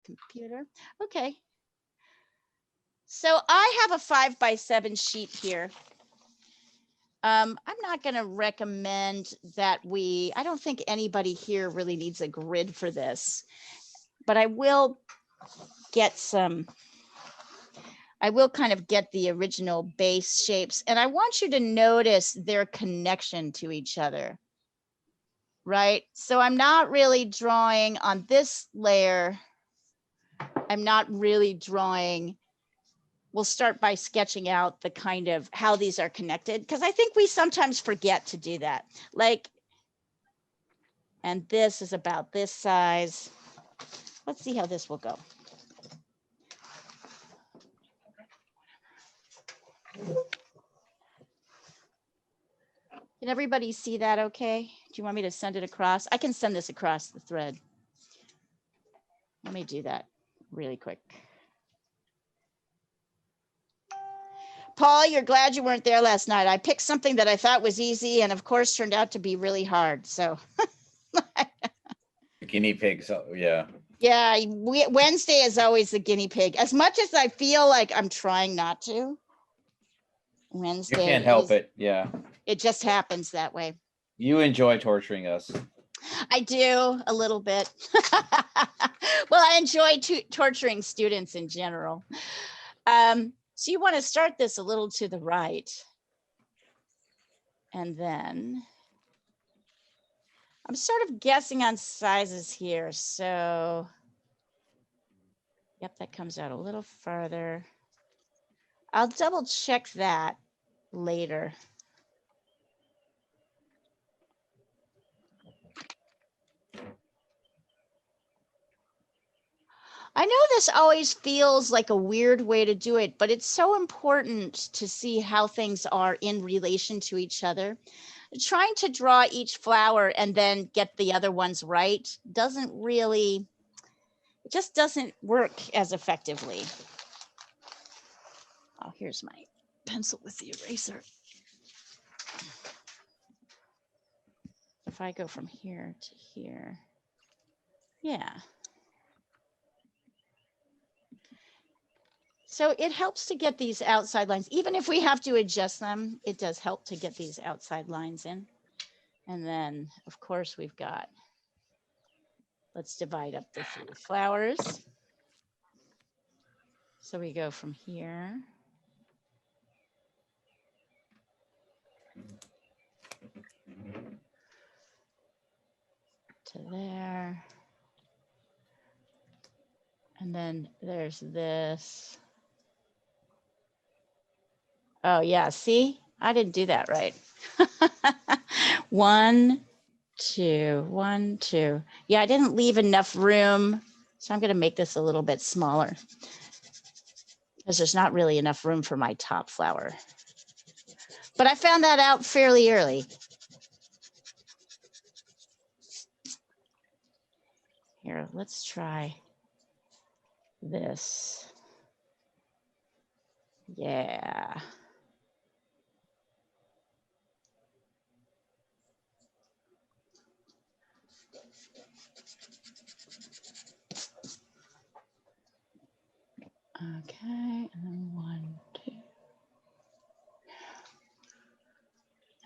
computer. Okay. So I have a 5x7 sheet here. I'm not going to recommend that I don't think anybody here really needs a grid for this, but I will kind of get the original base shapes, and I want you to notice their connection to each other, right? So I'm not really drawing on this layer. I'm not really drawing. We'll start by sketching out the kind of how these are connected, because I think we sometimes forget to do that. Like, and this is about this size. Let's see how this will go. Can everybody see that okay? Do you want me to send it across? I can send this across the thread. Let me do that really quick. Paul, you're glad you weren't there last night. I picked something that I thought was easy and of course turned out to be really hard. So guinea pig, so yeah. Yeah, Wednesday is always the guinea pig. As much as I feel like I'm trying not to, Wednesday. You can't help it. Yeah. It just happens that way. You enjoy torturing us. I do a little bit. Well, I enjoy torturing students in general. So you want to start this a little to the right. And then I'm sort of guessing on sizes here. So, yep, that comes out a little farther. I'll double check that later. I know this always feels like a weird way to do it, but it's so important to see how things are in relation to each other. Trying to draw each flower and then get the other ones right doesn't really, it just doesn't work as effectively. Oh, here's my pencil with the eraser. If I go from here to here, yeah. So it helps to get these outside lines. Even if we have to adjust them, it does help to get these outside lines in. And then, of course, we've got, let's divide up the 3 flowers. So we go from here to there. And then there's this. Oh, yeah. See, I didn't do that right. 1, 2, 1, 2. Yeah, I didn't leave enough room. So I'm going to make this a little bit smaller because there's not really enough room for my top flower. But I found that out fairly early. Here, let's try this. Yeah. Okay, and then 1, 2.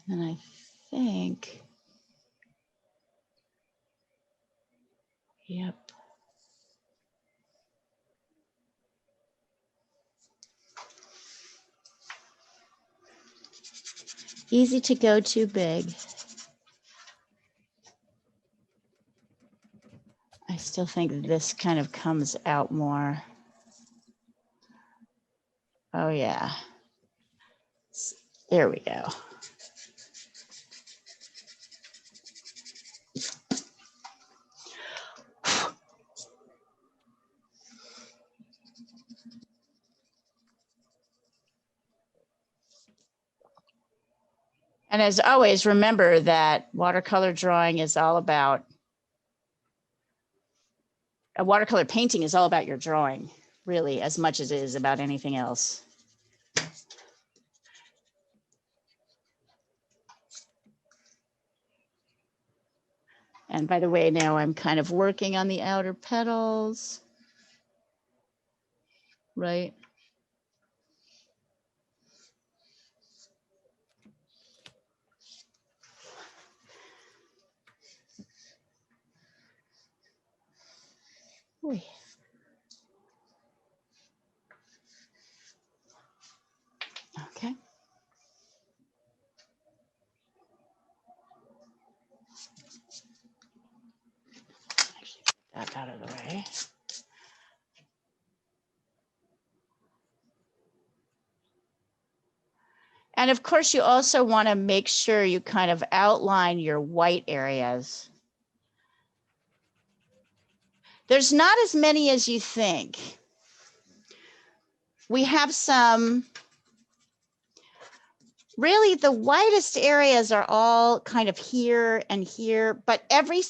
And then I think, yep. Easy to go too big. I still think this kind of comes out more. Oh yeah. There we go. And as always, remember that watercolor drawing is all about, a watercolor painting is all about your drawing, really, as much as it is about anything else. And by the way, now I'm kind of working on the outer petals. Right. Oy. Okay. Actually, get that out of the way. And of course, you also want to make sure you kind of outline your white areas. There's not as many as you think. We have some, really the whitest areas are all kind of here and here, but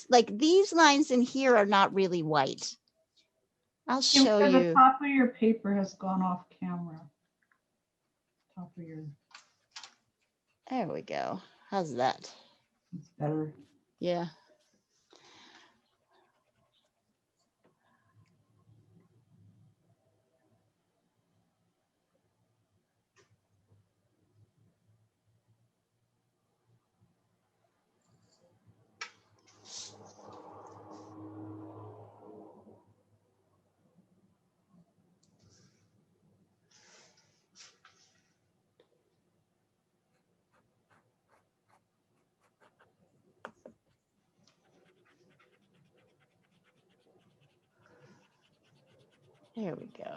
like these lines in here are not really white. I'll show The you. top of your paper has gone off camera. Top of your. There we go. How's that? It's better. Yeah. There we go.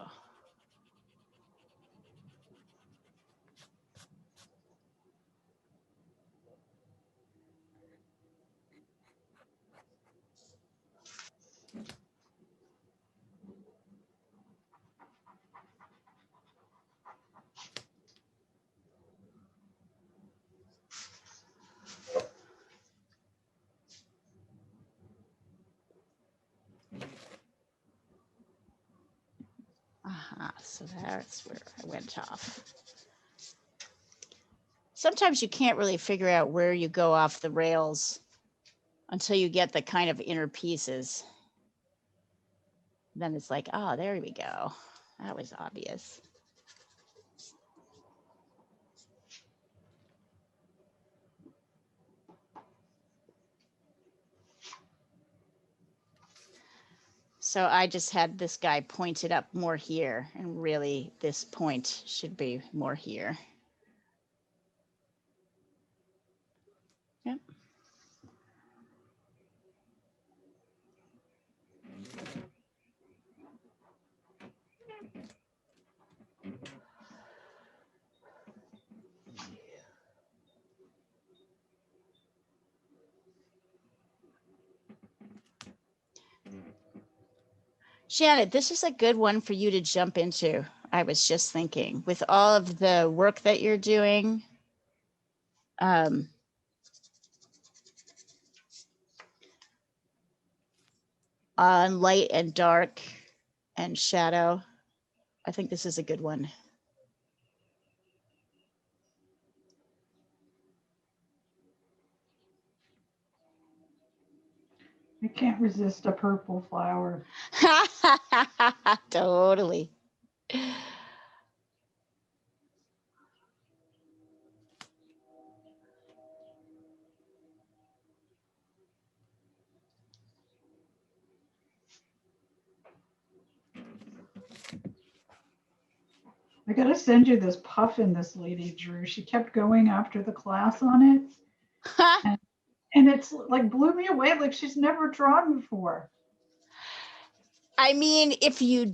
So that's where I went off. Sometimes you can't really figure out where you go off the rails until you get the kind of inner pieces. Then it's like, oh, there we go. That was obvious. So I just had this guy pointed up more here, and really this point should be more here. Yep. Shannon, this is a good one for you to jump into. I was just thinking, with all of the work that you're doing, on light and dark and shadow, I think this is a good one. I can't resist a purple flower. Totally. I gotta send you this puffin this lady drew. She kept going after the class on it. And it's like blew me away, like she's never drawn before. I mean, if you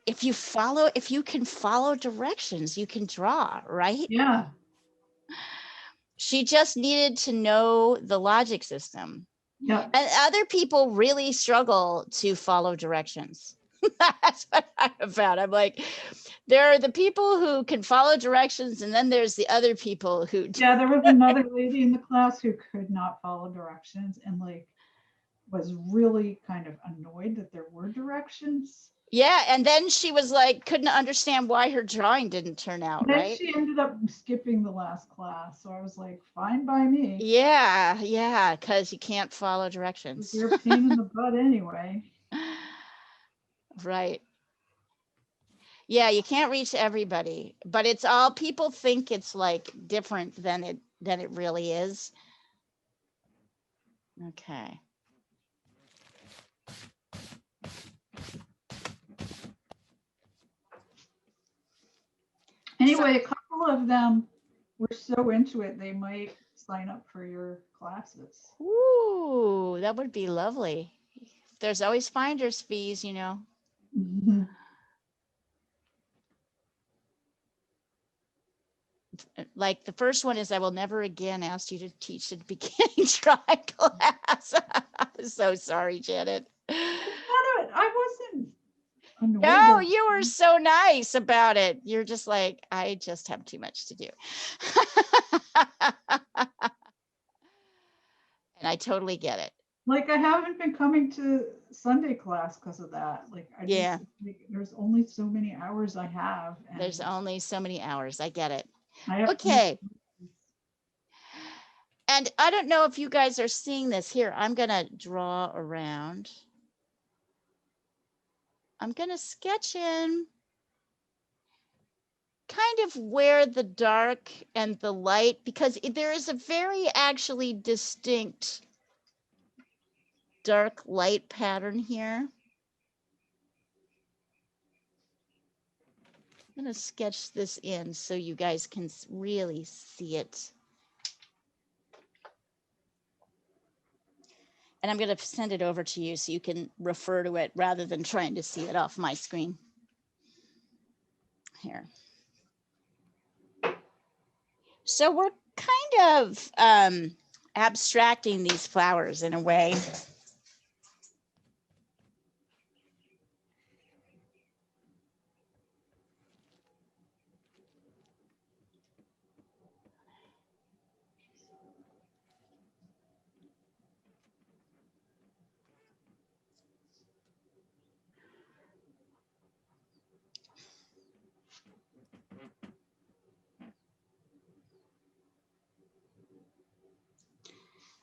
can follow directions, you can draw, right? Yeah. She just needed to know the logic system. Yeah. And other people really struggle to follow directions. That's what I found. I'm like, there are the people who can follow directions, and then there's the other people who. Yeah, there was another lady in the class who could not follow directions and like was really kind of annoyed that there were directions. Yeah, and then she was like, couldn't understand why her drawing didn't turn out And then right. she ended up skipping the last class, so I was like, fine by me. Yeah, because you can't follow directions. You're a pain in the butt anyway. Right. Yeah, you can't reach everybody, but it's all people think it's like different than it really is. Okay. Anyway, a couple of them were so into it, they might sign up for your classes. Ooh, that would be lovely. There's always finder's fees, you know. Like the first one is, I will never again ask you to teach the beginning drawing class. I'm so sorry, Janet. I wasn't annoyed. No, you were so nice about it. You're just like, I just have too much to do. And I totally get it. Like I haven't been coming to Sunday class because of that. Like I Yeah. just, like, there's only so many hours I have. And there's only so many hours. I get it. I have Okay. And I don't know if you guys are seeing this here. I'm going to draw around. I'm going to sketch in kind of where the dark and the light, because there is a very actually distinct dark light pattern here. I'm going to sketch this in so you guys can really see it. And I'm going to send it over to you so you can refer to it rather than trying to see it off my screen. Here. So we're kind of abstracting these flowers in a way.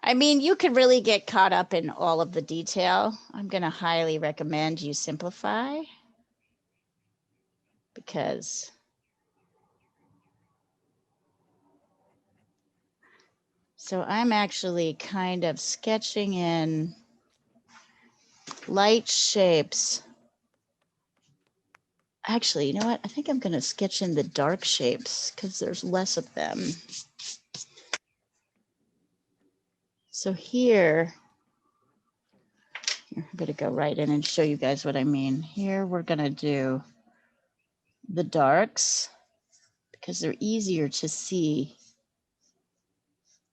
I mean, you could really get caught up in all of the detail. I'm going to highly recommend you simplify, because so I'm actually kind of sketching in light shapes. Actually, you know what? I think I'm going to sketch in the dark shapes because there's less of them. So here, I'm going to go right in and show you guys what I mean. Here, we're going to do the darks because they're easier to see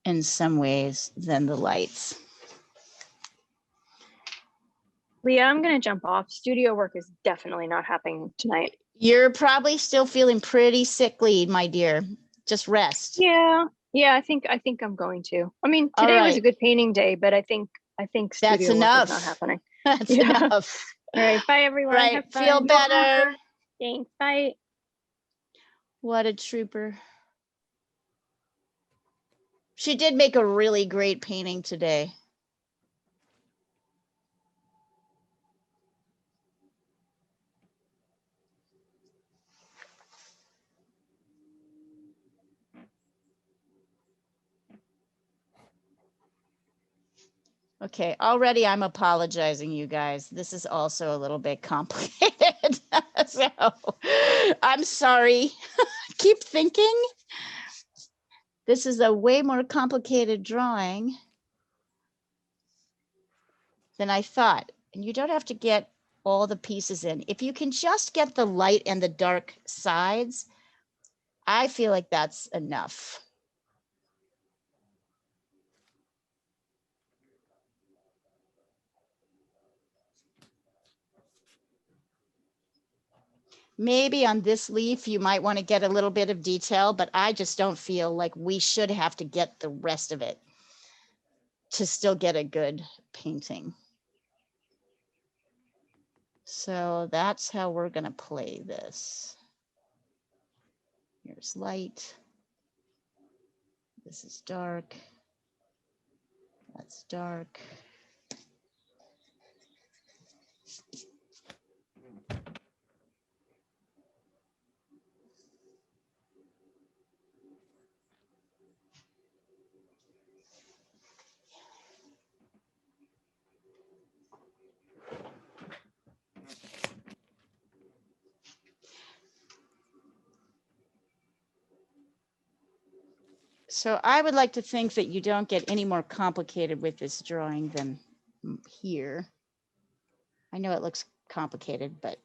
in some ways than the lights. Leah, I'm going to jump off. Studio work is definitely not happening tonight. You're probably still feeling pretty sickly, my dear. Just rest. Yeah, I think I'm going to. I mean, today was a good painting day, but I think that's studio enough. work is not happening. That's Yeah. enough. All right, bye everyone. Right, Have fun. feel better. Thanks. Bye. What a trooper. She did make a really great painting today. Okay, already I'm apologizing, you guys. This is also a little bit complicated. So I'm sorry. Keep thinking. This is a way more complicated drawing than I thought. And you don't have to get all the pieces in. If you can just get the light and the dark sides, I feel like that's enough. Maybe on this leaf, you might want to get a little bit of detail, but I just don't feel like we should have to get the rest of it to still get a good painting. So that's how we're going to play this. Here's light. This is dark. That's dark. So I would like to think that you don't get any more complicated with this drawing than here. I know it looks complicated, but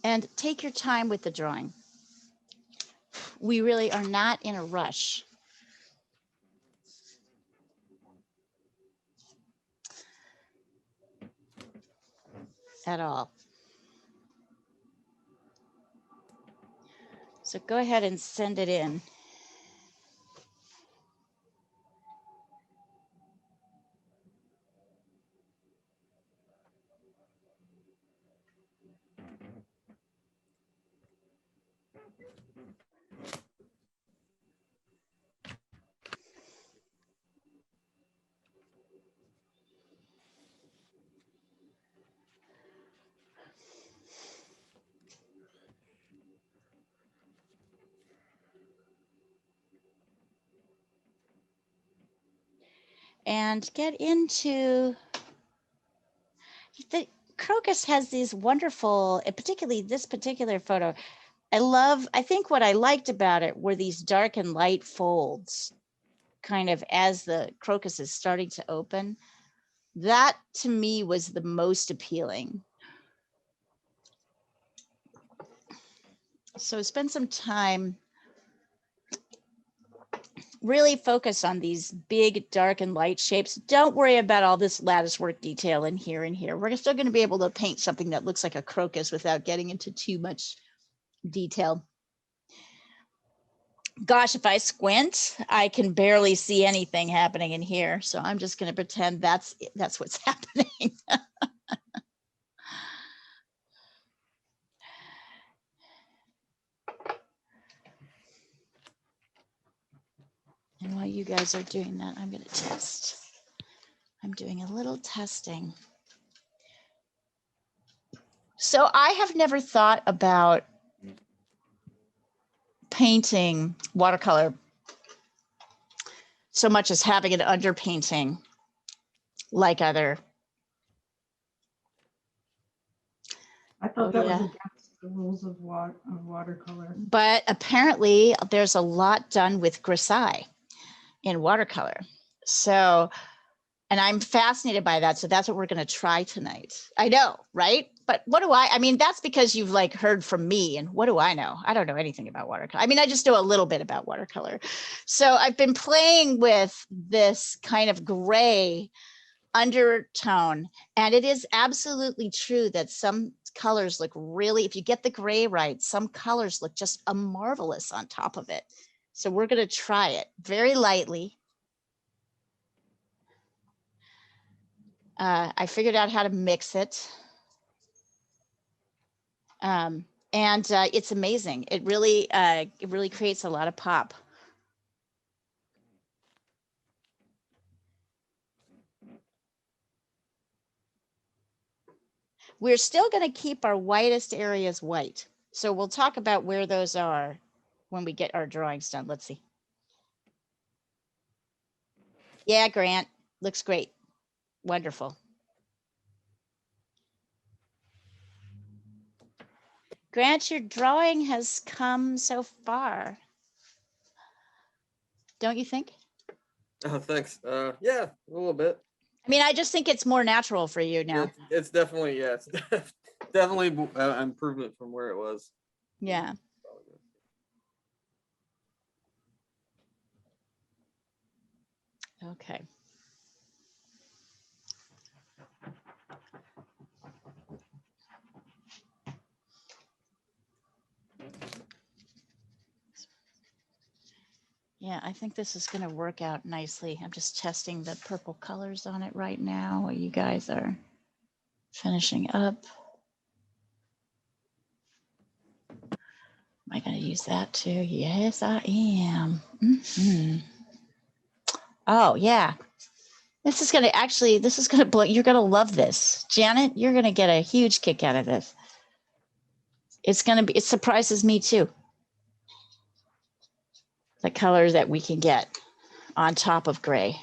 and take your time with the drawing. We really are not in a rush. At all. So go ahead and send it in. And get into the crocus has these wonderful, particularly this particular photo. I think what I liked about it were these dark and light folds, kind of as the crocus is starting to open. That to me was the most appealing. So spend some time, really focus on these big dark and light shapes. Don't worry about all this lattice work detail in here and here. We're still going to be able to paint something that looks like a crocus without getting into too much detail. Gosh, if I squint, I can barely see anything happening in here. So I'm just going to pretend that's what's happening. And while you guys are doing that, I'm going to test. I'm doing a little testing. So I have never thought about painting watercolor so much as having an underpainting like other. I thought that was against the rules of watercolor. But apparently there's a lot done with grisaille in watercolor. So, and I'm fascinated by that. So that's what we're going to try tonight. I know, right? But what do I mean, that's because you've like heard from me, and what do I know? I don't know anything about watercolor. I mean, I just know a little bit about watercolor. So I've been playing with this kind of gray undertone, and it is absolutely true that some colors look really, if you get the gray right, some colors look just marvelous on top of it. So we're going to try it very lightly. I figured out how to mix it. And it's amazing. It really creates a lot of pop. We're still going to keep our whitest areas white. So we'll talk about where those are when we get our drawings done. Let's see. Yeah, Grant, looks great. Wonderful. Grant, your drawing has come so far. Don't you think? Oh, thanks. Yeah, a little bit. I mean, I just think it's more natural for you now. It's definitely, yeah, it's definitely an improvement from where it was. Yeah. Okay. Yeah, I think this is going to work out nicely. I'm just testing the purple colors on it right now while you guys are finishing up. Am I going to use that too? Yes, I am. Mm-hmm. Oh, yeah. This is going to blow. You're going to love this. Janet, you're going to get a huge kick out of this. It surprises me too. the colors that we can get on top of gray.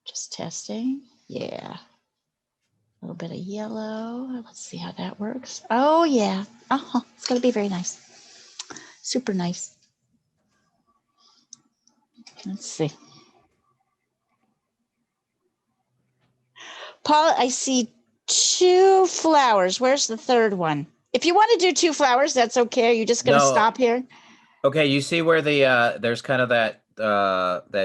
Just testing. Yeah. A little bit of yellow. Let's see how that works. Oh, yeah. Oh, it's going to be very nice. Super nice. Let's see. Paul, I see 2 flowers. Where's the third one? If you want to do 2 flowers, that's okay. Are you just going to No. stop here? Okay, you see where the there's kind of that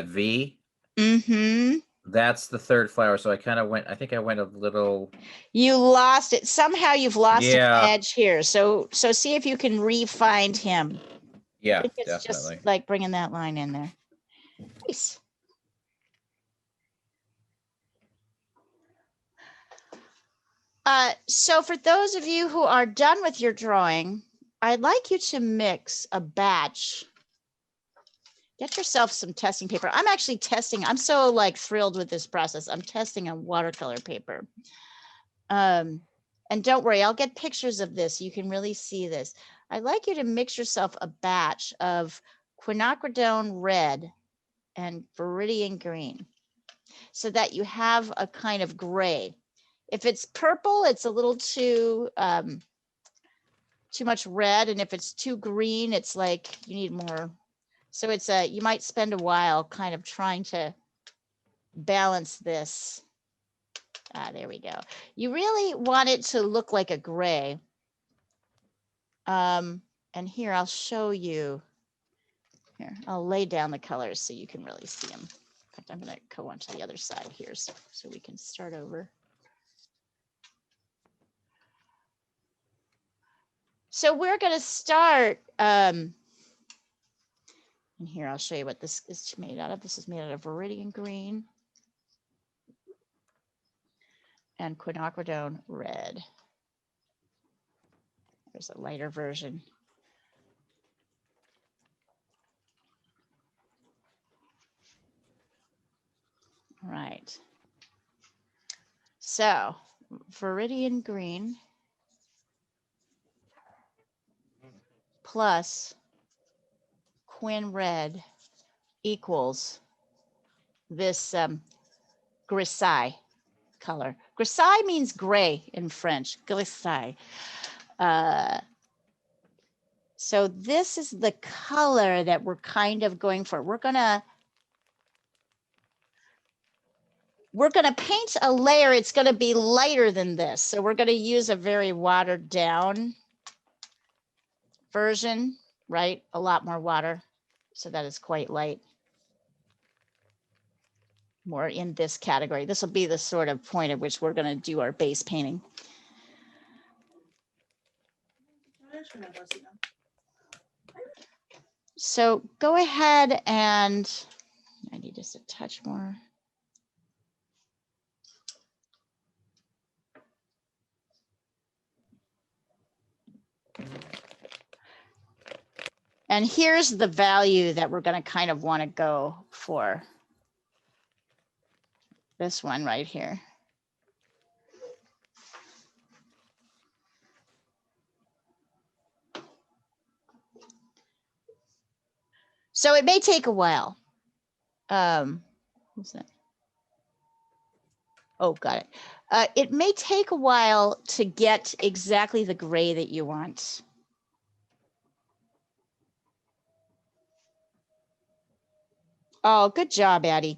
V? Mm-hmm. That's the third flower. So I kind of went, I think I went a little. You lost it. Somehow you've lost an Yeah. edge here. So see if you can re-find him. I Yeah, think it's definitely. just like bringing that line in there. Nice. So for those of you who are done with your drawing, I'd like you to mix a batch. Get yourself some testing paper. I'm actually testing. I'm so like thrilled with this process. I'm testing on watercolor paper. And don't worry, I'll get pictures of this. You can really see this. I'd like you to mix yourself a batch of quinacridone red and viridian green so that you have a kind of gray. If it's purple, it's a little too much red. And if it's too green, it's like you need more. So it's you might spend a while kind of trying to balance this. There we go. You really want it to look like a gray. And here I'll show you. Here, I'll lay down the colors so you can really see them. In fact, I'm going to go on to the other side here so we can start over. So we're going to start. And here I'll show you what this is made out of. This is made out of viridian green and quinacridone red. There's a lighter version. All right. So viridian green plus quin red equals this grisaille color. Grisaille means gray in French, grisaille. So this is the color that we're kind of going for. We're gonna paint a layer. It's gonna be lighter than this. So we're gonna use a very watered down version, right? A lot more water so that it's quite light. More in this category. This will be the sort of point at which we're gonna do our base painting. So go ahead and I need just a touch more. And here's the value that we're going to kind of want to go for. This one right here. So it may take a while. What's that? Oh, got it. It may take a while to get exactly the gray that you want. Oh, good job, Addie.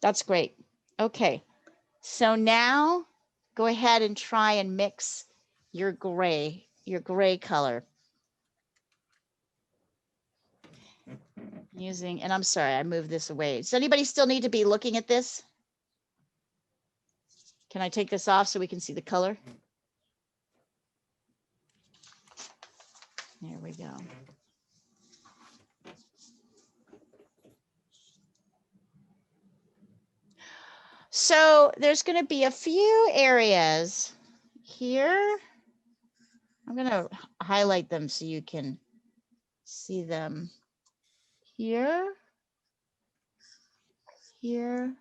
That's great. Okay. So now go ahead and try and mix your gray color. Using, and I'm sorry, I moved this away. Does anybody still need to be looking at this? Can I take this off so we can see the color? There we go. So there's going to be a few areas here. I'm going to highlight them so you can see them. Here, here,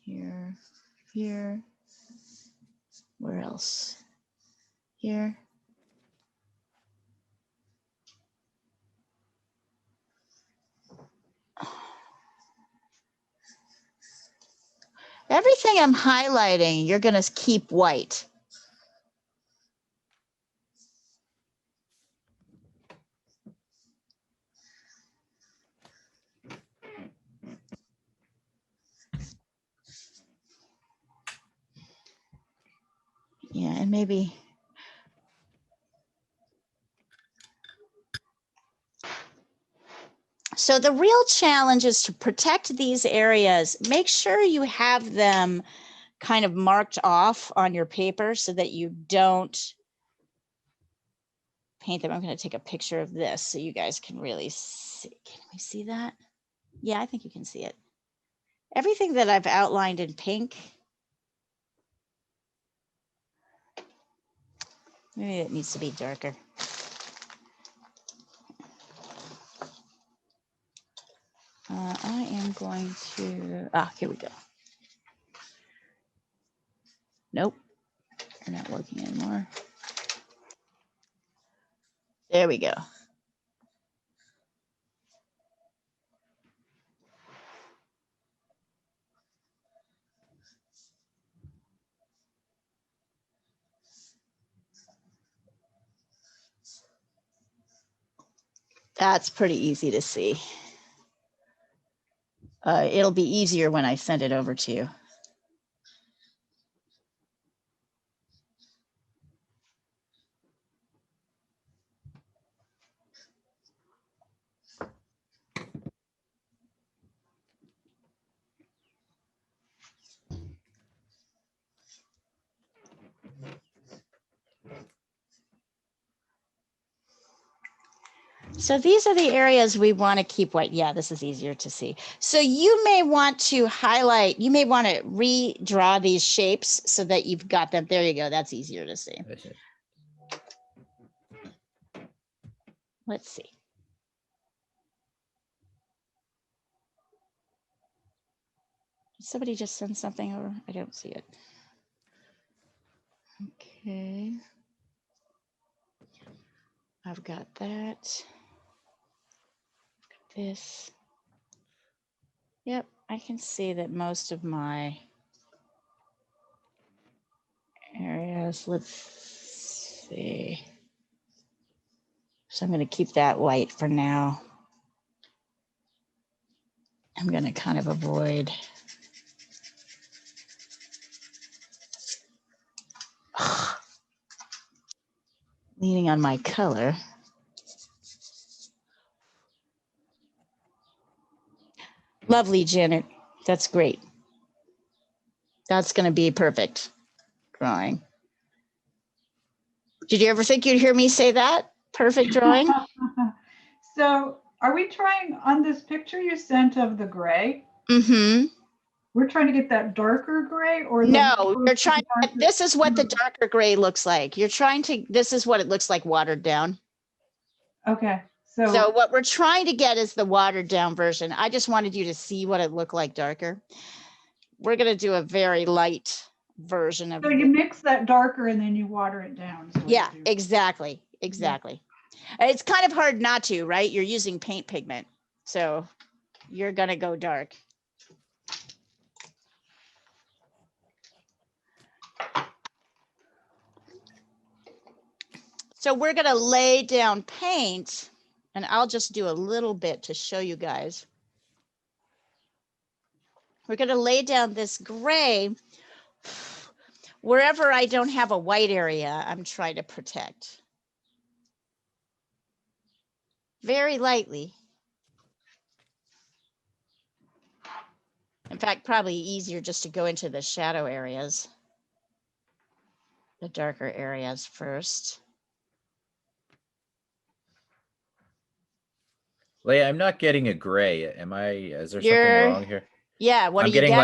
here, here. Where else? Here. Everything I'm highlighting, you're going to keep white. Yeah, and maybe. So the real challenge is to protect these areas. Make sure you have them kind of marked off on your paper so that you don't paint them. I'm going to take a picture of this so you guys can really see. Can we see that? Yeah, I think you can see it. Everything that I've outlined in pink, maybe it needs to be darker. I am going to, here we go. Nope, they're not working anymore. There we go. That's pretty easy to see. It'll be easier when I send it over to you. So these are the areas we want to keep white. Yeah, this is easier to see. So you may want to highlight, you may want to redraw these shapes so that you've got them. There you go. That's easier to see. Let's see. Did somebody just send something over? I don't see it. Okay. I've got that. This. Yep, I can see that most of my areas, let's see. So I'm going to keep that white for now. I'm going to kind of avoid. Leaning on my color. Lovely, Janet. That's great. That's going to be perfect drawing. Did you ever think you'd hear me say that? Perfect drawing? So are we trying on this picture you sent of the gray? Mm-hmm. We're trying to get that darker gray or no, you're trying to, this is what the darker gray looks like. You're trying to, this is what it looks like watered down. Okay. So what we're trying to get is the watered down version. I just wanted you to see what it looked like darker. We're going to do a very light version of so you mix that darker and then you water it down. Yeah, exactly. Exactly. Yeah. It's kind of hard not to, right? You're using paint pigment. So you're going to go dark. So we're going to lay down paint, and I'll just do a little bit to show you guys. We're going to lay down this gray. Wherever I don't have a white area, I'm trying to protect. Very lightly. In fact, probably easier just to go into the shadow areas, the darker areas first. Leah, I'm not getting a gray. Am I? Is there something wrong here? Yeah. What I'm are you getting?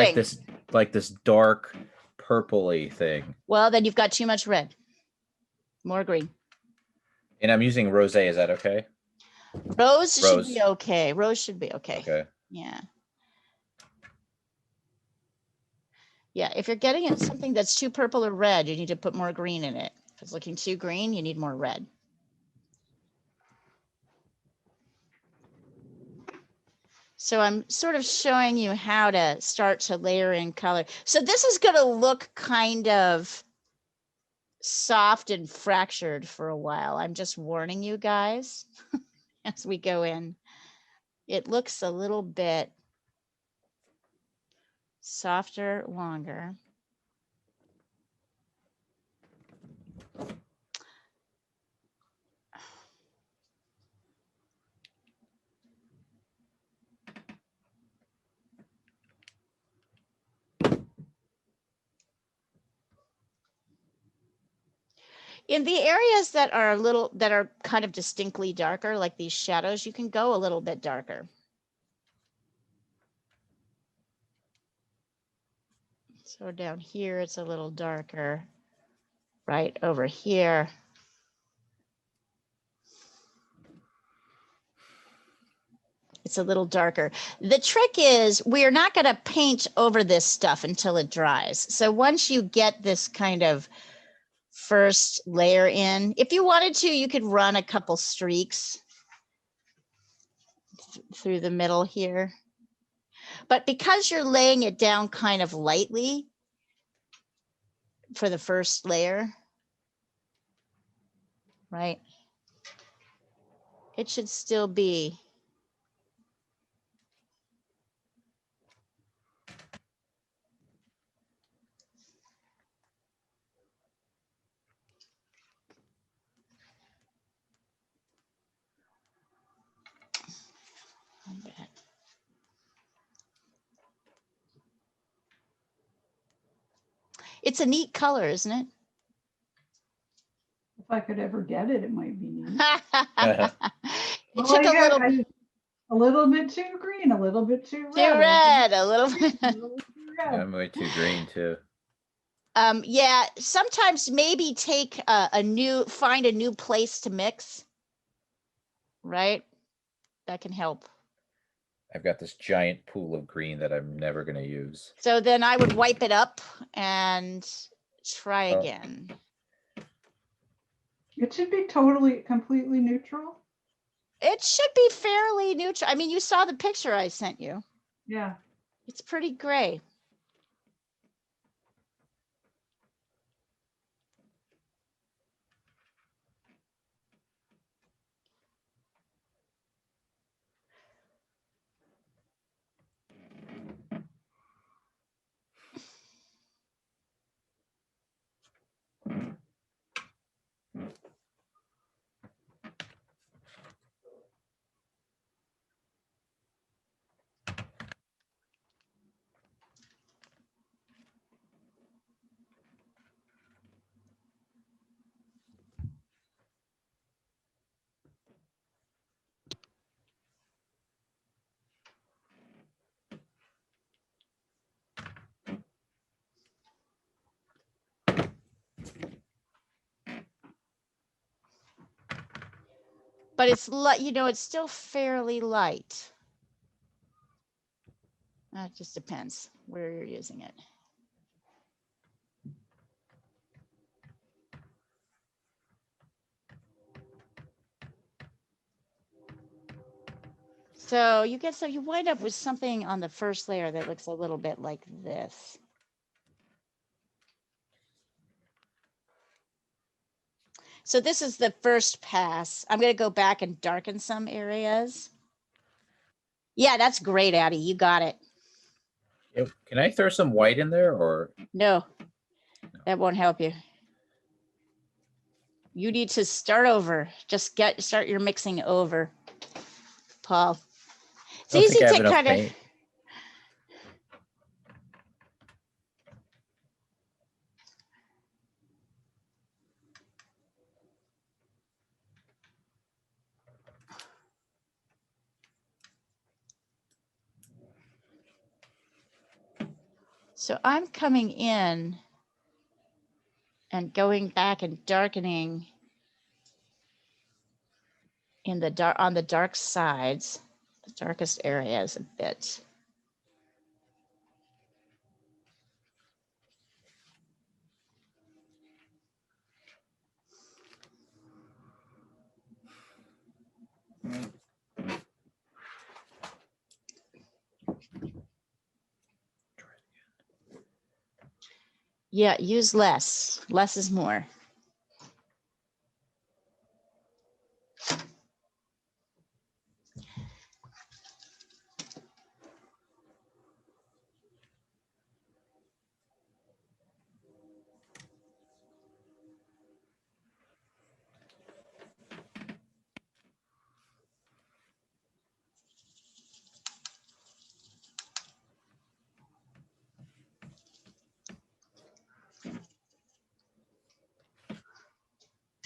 like this dark purpley thing. Well, then you've got too much red. More green. And I'm using rosé. Is that okay? Rose should be okay. Rose should be okay. Okay. Yeah. Yeah. If you're getting it something that's too purple or red, you need to put more green in it. If it's looking too green, you need more red. So I'm sort of showing you how to start to layer in color. So this is going to look kind of soft and fractured for a while. I'm just warning you guys as we go in. It looks a little bit softer, longer. In the areas that are kind of distinctly darker, like these shadows, you can go a little bit darker. So down here, it's a little darker. Right over here. It's a little darker. The trick is we're not going to paint over this stuff until it dries. So once you get this kind of first layer in, if you wanted to, you could run a couple streaks through the middle here. But because you're laying it down kind of lightly for the first layer, right? It should still be It's a neat color, isn't it? If I could ever get it, it might be neat. It Well, took a little bit too green, a little bit too too red, a little bit. I'm way too green too. Yeah, sometimes maybe take find a new place to mix, right? That can help. I've got this giant pool of green that I'm never going to use. So then I would wipe it up and try again. It should be completely neutral. It should be fairly neutral. I mean, you saw the picture I sent you. Yeah. It's pretty gray. But it's light, it's still fairly light. It just depends where you're using it. So you wind up with something on the first layer that looks a little bit like this. So this is the first pass. I'm going to go back and darken some areas. Yeah, that's great, Addie. You got it. Can I throw some white in there or? No, that won't help you. You need to start over. Just start your mixing over, Paul. It's easy to kind of. So I'm coming in and going back and darkening on the dark sides, the darkest areas a bit. Yeah, use less. Less is more.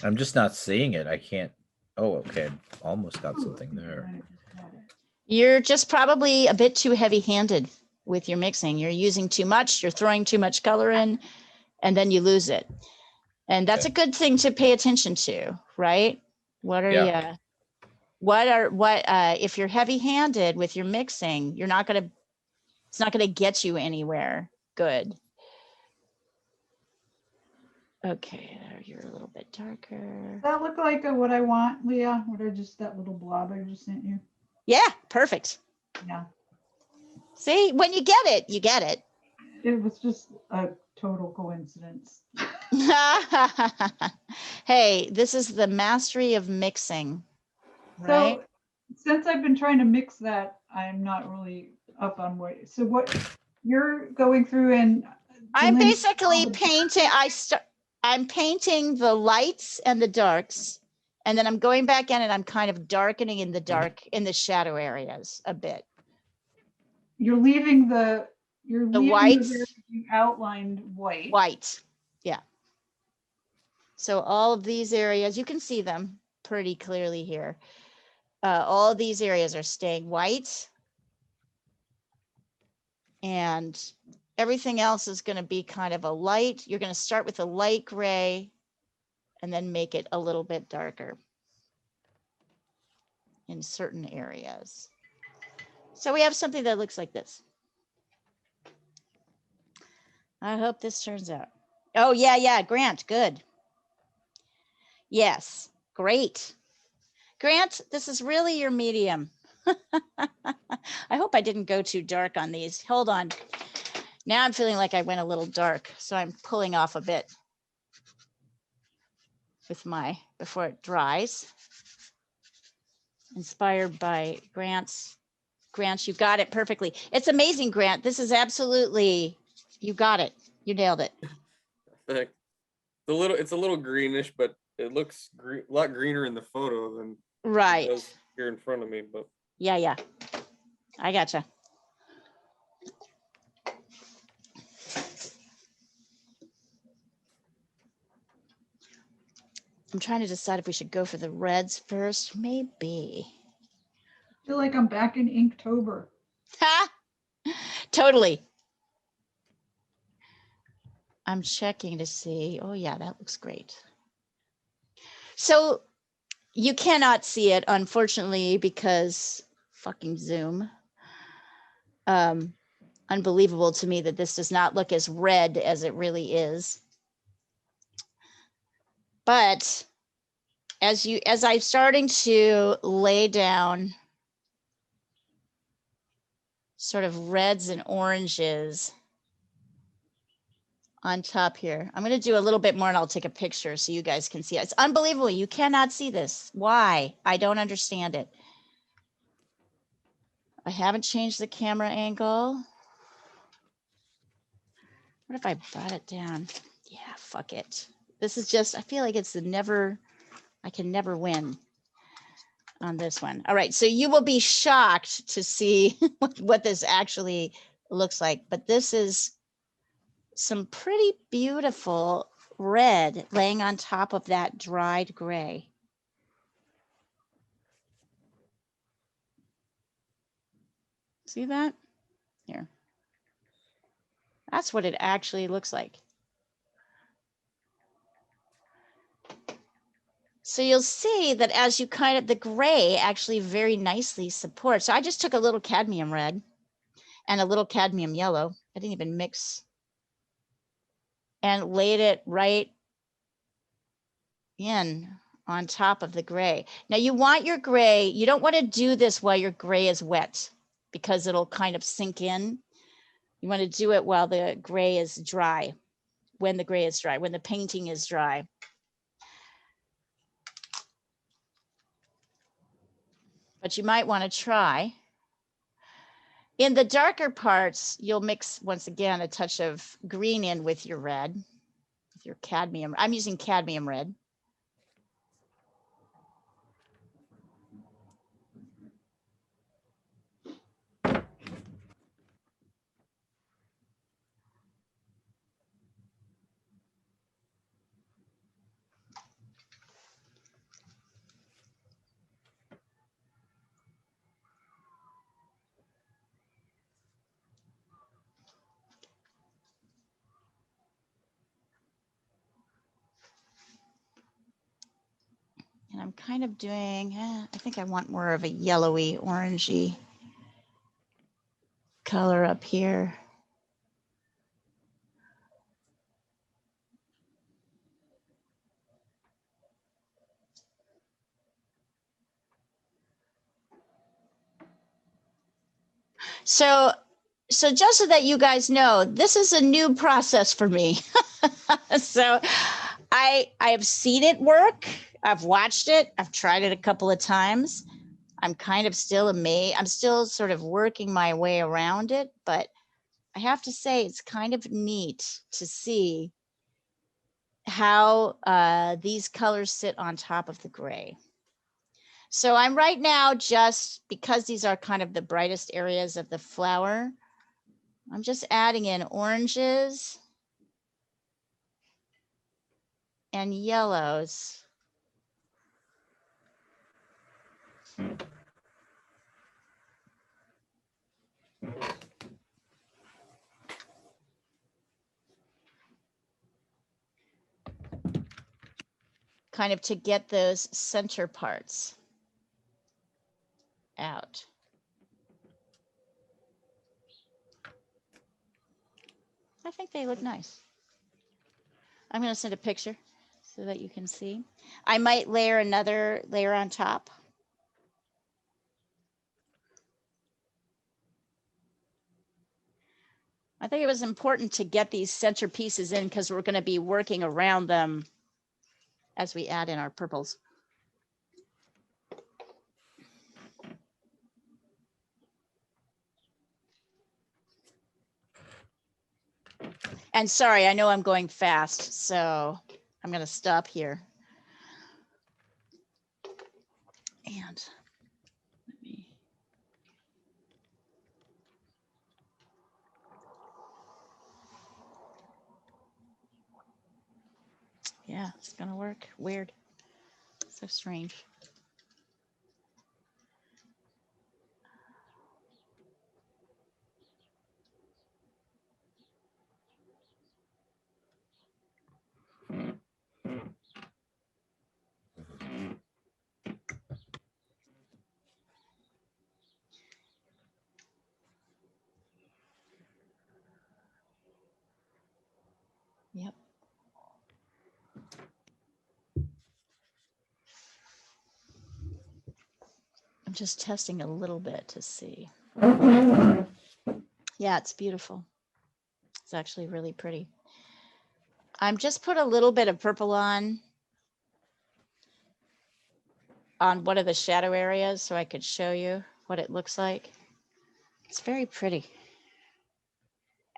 I'm just not seeing it. I can't. Oh, okay. Almost got something there. You're just probably a bit too heavy-handed with your mixing. You're using too much, you're throwing too much color in, and then you lose it. And that's a good thing to pay attention to, right? What are you, if you're heavy-handed with your mixing, it's not gonna get you anywhere good. Okay, there, you're a little bit darker. Does that look like what I want, Leah? What are just that little blob I just sent you? Yeah, perfect. Yeah. See, when you get it, you get it. It was just a total coincidence. Hey, this is the mastery of mixing, right? So since I've been trying to mix that, I'm not really up on what, so what you're going through and I'm basically painting, I'm painting the lights and the darks, and then I'm going back in and I'm kind of darkening in the shadow areas a bit. You're leaving the whites. You outlined white. White, yeah. So all of these areas, you can see them pretty clearly here. All of these areas are staying white. And everything else is going to be kind of a light. You're going to start with a light gray and then make it a little bit darker in certain areas. So we have something that looks like this. I hope this turns out. Oh, yeah, Grant, good. Yes, great. Grant, this is really your medium. I hope I didn't go too dark on these. Hold on. Now I'm feeling like I went a little dark, so I'm pulling off a bit with before it dries. Inspired by Grant, you got it perfectly. It's amazing, Grant. This is absolutely, you got it. You nailed it. Perfect. It's a little greenish, but it looks a lot greener in the photo than right it does here in front of me. But yeah, I gotcha. I'm trying to decide if we should go for the reds first. Maybe. I feel like I'm back in Inktober. Ha! Totally. I'm checking to see. Oh yeah, that looks great. So you cannot see it, unfortunately, because fucking Zoom. Unbelievable to me that this does not look as red as it really is. But as I'm starting to lay down sort of reds and oranges on top here, I'm going to do a little bit more and I'll take a picture so you guys can see it. It's unbelievable. You cannot see this. Why? I don't understand it. I haven't changed the camera angle. What if I brought it down? Yeah, fuck it. This is just, I feel like it's I can never win on this one. All right, so you will be shocked to see what this actually looks like, but this is some pretty beautiful red laying on top of that dried gray. See that? Here. That's what it actually looks like. So you'll see that as you the gray actually very nicely supports. So I just took a little cadmium red and a little cadmium yellow. I didn't even mix. And laid it right in on top of the gray. Now you want your gray, you don't want to do this while your gray is wet because it'll kind of sink in. You want to do it while the gray is dry. when the gray is dry, when the painting is dry. But you might want to try. In the darker parts, you'll mix, once again, a touch of green in with your red, with your cadmium. I'm using cadmium red. And I'm kind of doing, I think I want more of a yellowy, orangey color up here. So just so that you guys know, this is a new process for me. So I have seen it work. I've watched it. I've tried it a couple of times. I'm kind of still amazed. I'm still sort of working my way around it, but I have to say it's kind of neat to see how these colors sit on top of the gray. So I'm right now, just because these are kind of the brightest areas of the flower, I'm just adding in oranges and yellows. Kind of to get those center parts out. I think they look nice. I'm going to send a picture so that you can see. I might layer another layer on top. I think it was important to get these center pieces in because we're going to be working around them as we add in our purples. And sorry, I know I'm going fast, so I'm going to stop here. And let me. Yeah, it's going to work. Weird. So strange. Yep. I'm just testing a little bit to see. Yeah, it's beautiful. It's actually really pretty. I'm just put a little bit of purple on one of the shadow areas so I could show you what it looks like. It's very pretty.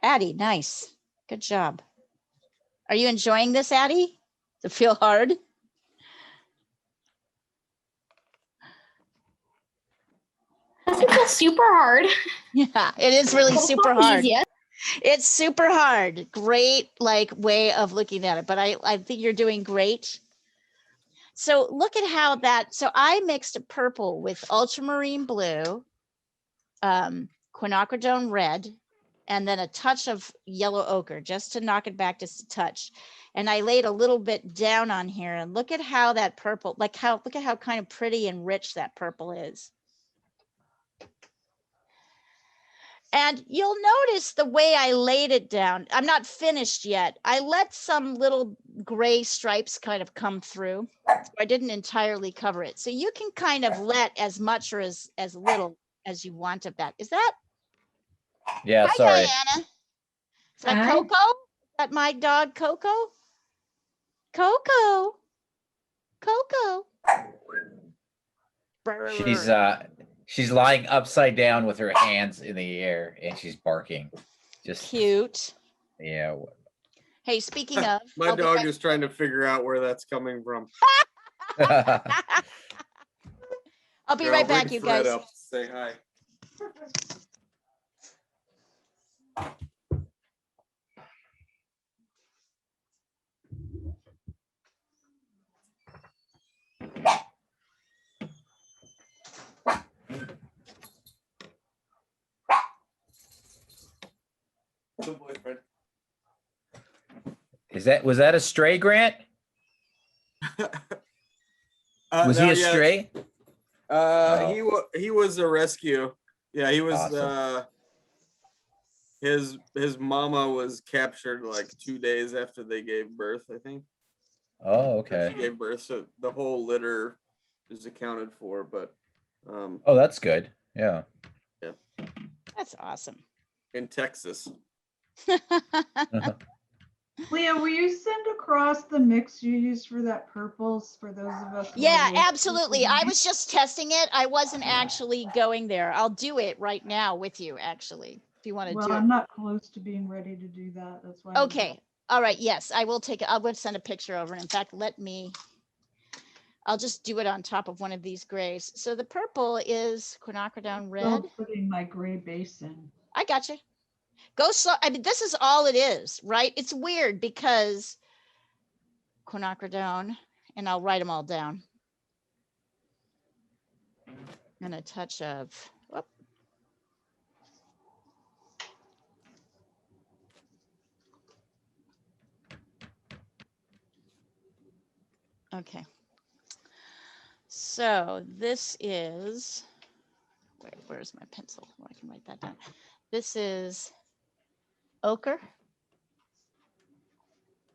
Addie, nice. Good job. Are you enjoying this, Addie? Does it feel hard? It feels super hard. Yeah, it is really super hard. Easy. It's super hard. Great way of looking at it, but I think you're doing great. So look at how that, so I mixed a purple with ultramarine blue, quinacridone red, and then a touch of yellow ochre just to knock it back just a touch. And I laid a little bit down on here, and look at how that purple, look at how kind of pretty and rich that purple is. And you'll notice the way I laid it down. I'm not finished yet. I let some little gray stripes kind of come through. I didn't entirely cover it. So you can kind of let as much or as little as you want of that. Is that? Yeah, Hi, sorry. Diana. Is that Hi. Coco? That my dog Coco? Coco. Coco. She's lying upside down with her hands in the air and she's barking. Just cute. Yeah. Hey, speaking of, My dog is trying to figure out where that's coming from. I'll be right back, you guys. Up, say hi. The boyfriend. Was that a stray, Grant? Was he a stray? He was a rescue. Yeah, he was Awesome. His mama was captured like 2 days after they gave birth, I think. Oh, okay. She gave birth, so the whole litter is accounted for, but oh, that's good. Yeah. Yeah. That's awesome. In Texas. Leah, will you send across the mix you used for that purples for those of us? Yeah, absolutely. I was just testing it. I wasn't actually going there. I'll do it right now with you, actually, if you want to do it. I'm not close to being ready to do that. That's why. Okay. All right. Yes, I will take it. I would send a picture over. And in fact, I'll just do it on top of one of these grays. So the purple is quinacridone red. Putting my gray base in. I got you. Go slow. I mean, this is all it is, right? It's weird because quinacridone, and I'll write them all down. And a touch of, whoop. Okay. So this is, where's my pencil? Oh, I can write that down. This is ochre,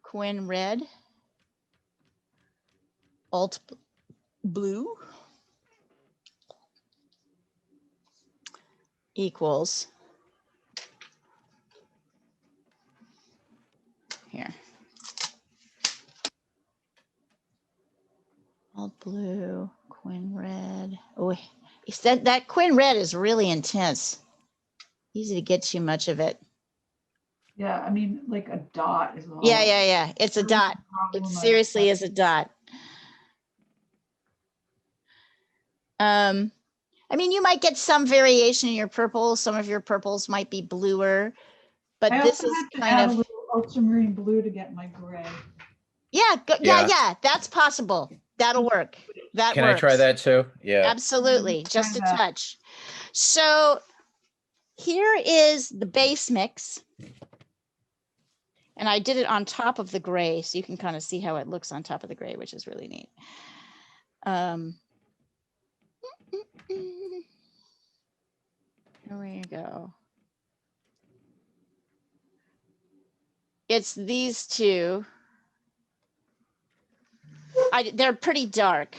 quin red, alt blue equals here. Alt blue, quin red. Oh, he said that quin red is really intense. Easy to get too much of it. Yeah, I mean, like a dot is all. Yeah. It's a dot. It seriously is a dot. I mean, you might get some variation in your purple. Some of your purples might be bluer, but this is kind of a little ultramarine blue to get my gray. Yeah. That's possible. That'll work. That Can works. I try that too? Yeah. Absolutely. Just a touch. So here is the base mix. And I did it on top of the gray, so you can kind of see how it looks on top of the gray, which is really neat. Here we go. It's these two. They're pretty dark,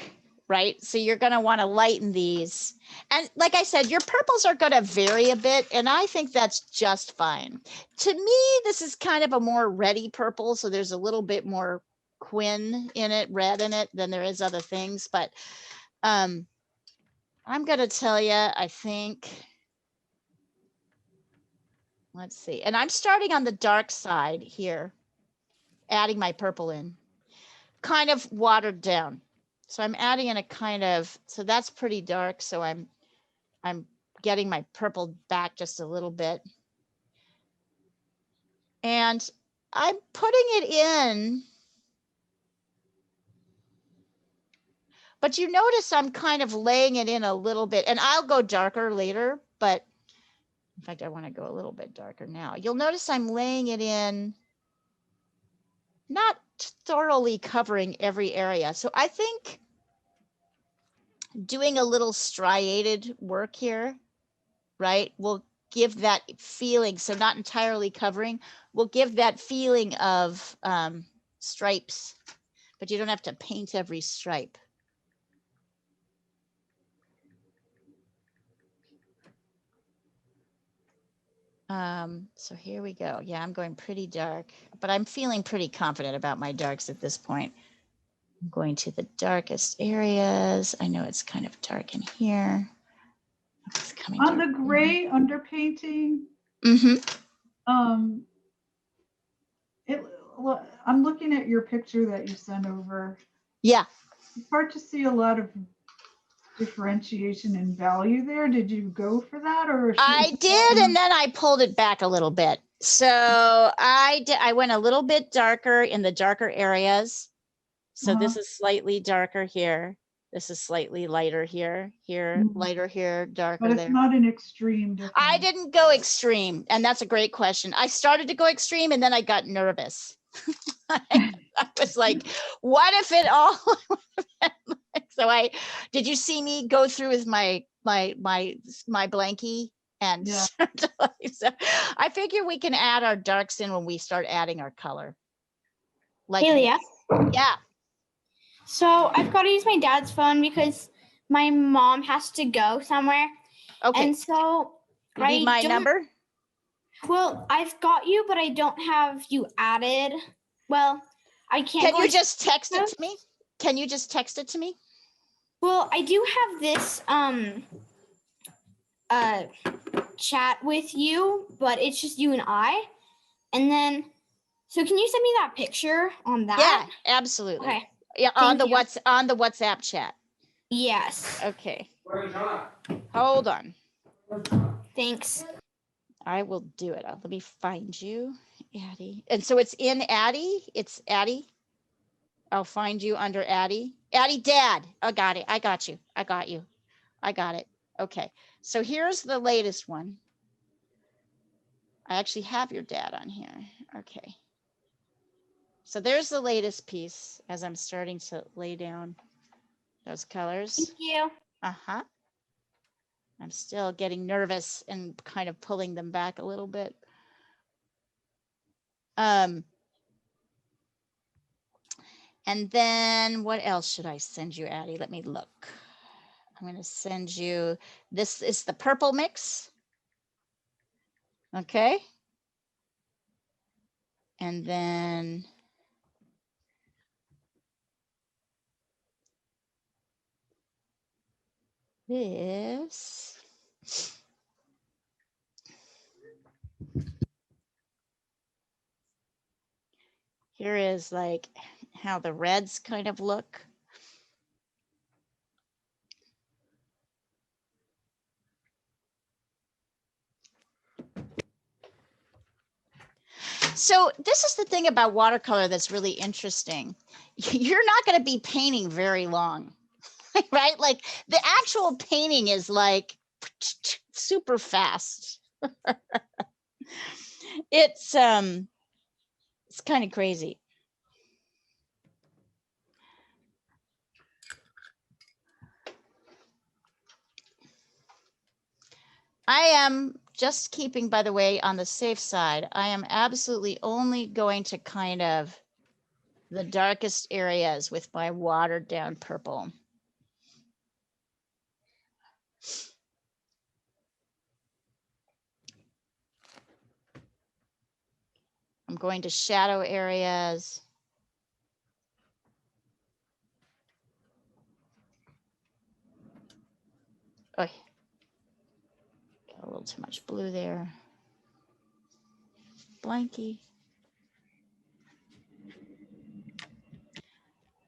right? So you're going to want to lighten these. And like I said, your purples are going to vary a bit, and I think that's just fine. To me, this is kind of a more reddy purple, so there's a little bit more quin in it, red in it, than there is other things. But I'm going to tell you, I think, let's see. And I'm starting on the dark side here, adding my purple in, kind of watered down. So I'm adding in a kind of, so that's pretty dark. So I'm getting my purple back just a little bit. And I'm putting it in. But you notice I'm kind of laying it in a little bit, and I'll go darker later, but in fact, I want to go a little bit darker now. You'll notice I'm laying it in, not thoroughly covering every area. So I think doing a little striated work here, right, will give that feeling. So not entirely covering, will give that feeling of stripes, but you don't have to paint every stripe. So here we go. Yeah, I'm going pretty dark, but I'm feeling pretty confident about my darks at this point. I'm going to the darkest areas. I know it's kind of dark in here. It's coming On the gray underpainting, it, I'm looking at your picture that you sent over. Yeah. It's hard to see a lot of differentiation in value there. Did you go for that, or I did, and then I pulled it back a little bit. So I went a little bit darker in the darker areas. So this is slightly darker here. This is slightly lighter here, lighter here, darker but it's there. not an extreme difference. I didn't go extreme, and that's a great question. I started to go extreme, and then I got nervous. I was like, what if it all so did you see me go through with my blankie? And Yeah. So I figure we can add our darks in when we start adding our color. Like Julia. Yeah. So I've got to use my dad's phone because my mom has to go somewhere. Okay. And so you need my number? Well, I've got you, but I don't have you added. Well, I can't. Can you just text it to me? Can you just text it to me? Well, I do have this chat with you, but it's just you and I. And then, so can you send me that picture on that? Yeah, absolutely. Okay. Yeah, on the WhatsApp chat. Yes. Okay. Hold on. Thanks. I will do it. Let me find you, Addie. And so it's in Addie. It's Addie. I'll find you under Addie. Addie Dad. I got it. I got you. I got you. I got it. Okay. So here's the latest one. I actually have your dad on here. Okay. So there's the latest piece as I'm starting to lay down those colors. Thank you. Uh-huh. I'm still getting nervous and kind of pulling them back a little bit. And then what else should I send you, Addie? Let me look. I'm going to send you, this is the purple mix. Okay. And then this. Here is like how the reds kind of look. So this is the thing about watercolor that's really interesting. You're not going to be painting very long, right? Like the actual painting is like super fast. It's kind of crazy. I am just keeping, by the way, on the safe side. I am absolutely only going to kind of the darkest areas with my watered down purple. I'm going to shadow areas. Oh, got a little too much blue there. Blanky.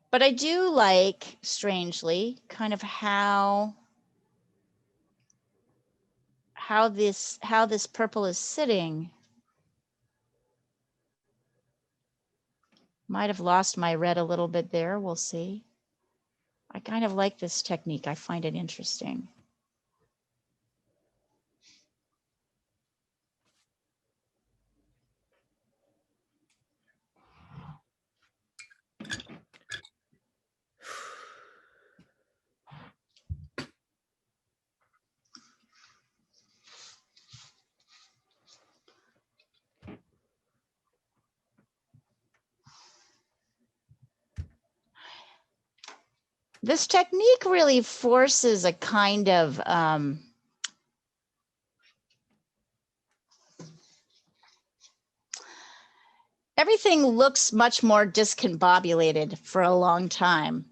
But I do like, strangely, kind of how this purple is sitting. Might have lost my red a little bit there. We'll see. I kind of like this technique. I find it interesting. This technique really forces a kind of everything looks much more discombobulated for a long time.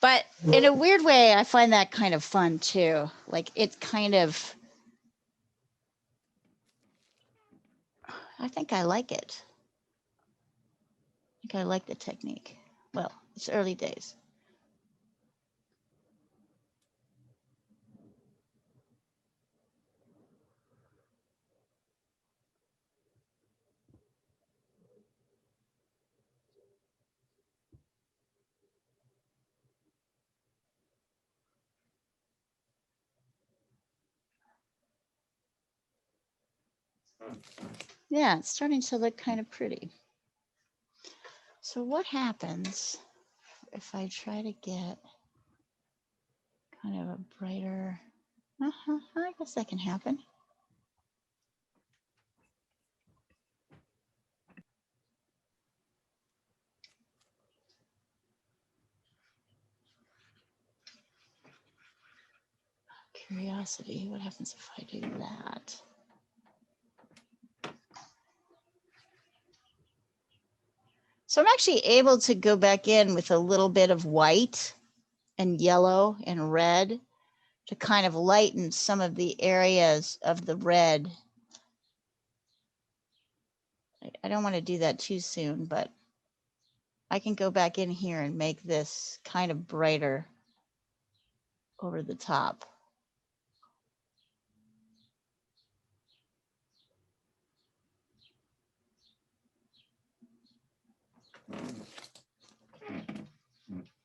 But in a weird way, I find that kind of fun too. Like it kind of, I think I like it. I think I like the technique. Well, it's early days. Yeah, it's starting to look kind of pretty. So what happens if I try to get kind of a brighter, I guess that can happen. Curiosity, what happens if I do that? So I'm actually able to go back in with a little bit of white and yellow and red to kind of lighten some of the areas of the red. I don't want to do that too soon, but I can go back in here and make this kind of brighter over the top.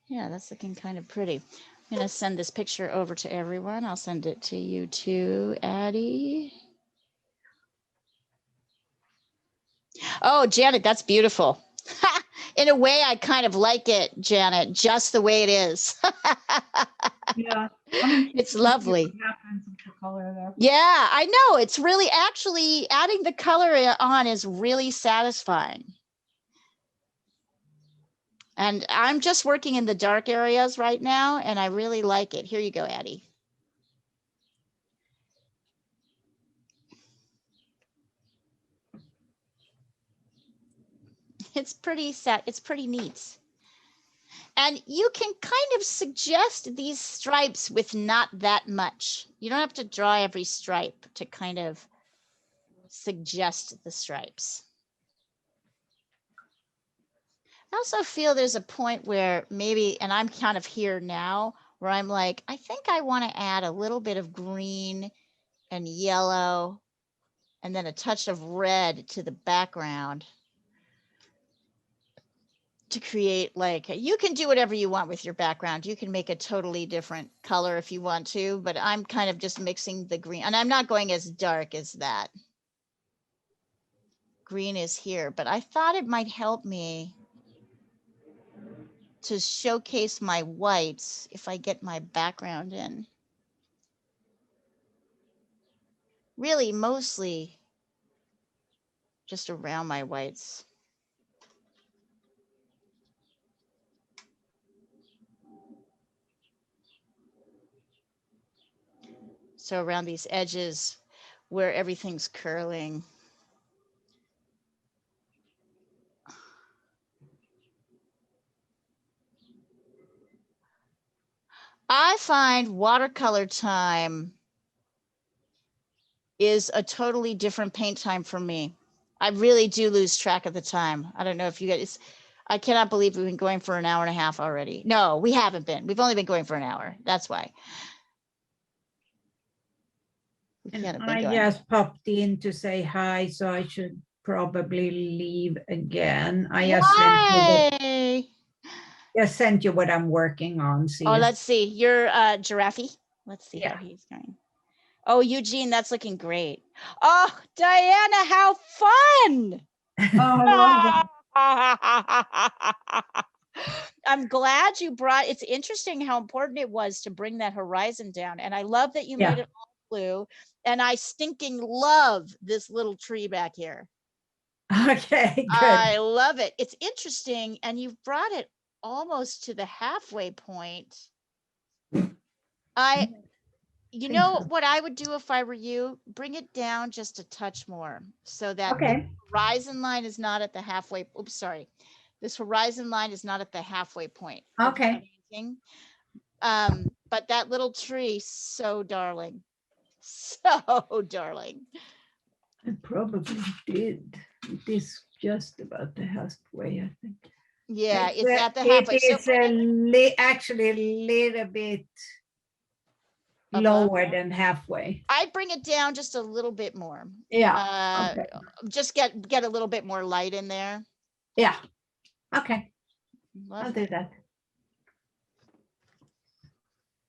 Yeah, that's looking kind of pretty. I'm going to send this picture over to everyone. I'll send it to you too, Addie. Oh, Janet, that's beautiful. In a way, I kind of like it, Janet, just the way it is. Yeah. It's lovely. What happens with the color there. Yeah, I know. It's really actually adding the color on is really satisfying. And I'm just working in the dark areas right now, and I really like it. Here you go, Addie. It's pretty set. It's pretty neat. And you can kind of suggest these stripes with not that much. You don't have to draw every stripe to kind of suggest the stripes. I also feel there's a point where maybe, and I'm kind of here now, where I'm like, I think I want to add a little bit of green and yellow and then a touch of red to the background to create, like, you can do whatever you want with your background. You can make a totally different color if you want to, but I'm kind of just mixing the green, and I'm not going as dark as that. Green is here, but I thought it might help me to showcase my whites if I get my background in. Really, mostly just around my whites. So around these edges where everything's curling. I find watercolor time is a totally different paint time for me. I really do lose track of the time. I don't know if you guys, I cannot believe we've been going for an hour and a half already. No, we haven't been. We've only been going for an hour. That's why. And I just popped in to say hi, so I should probably leave again. I just sent you what I'm working on. See. Oh, let's see. You're Giraffe. Let's see how he's going. Oh, Eugene, that's looking great. Oh, Diana, how fun! Oh, I love that. I'm glad you brought, it's interesting how important it was to bring that horizon down. And I love that you made it all blue. And I stinking love this little tree back here. Okay, good. I love it. It's interesting, and you've brought it almost to the halfway point. You know what I would do if I were you? Bring it down just a touch more so that the horizon line is not at the halfway. Oops, sorry. This horizon line is not at the halfway point. Okay. But that little tree, so darling. So darling. I probably did. It is just about the halfway, I think. Yeah, it's at the halfway. It is actually a little bit lower than halfway. I'd bring it down just a little bit more. Yeah. Okay. Just get a little bit more light in there. Yeah. Okay. Love I'll do that.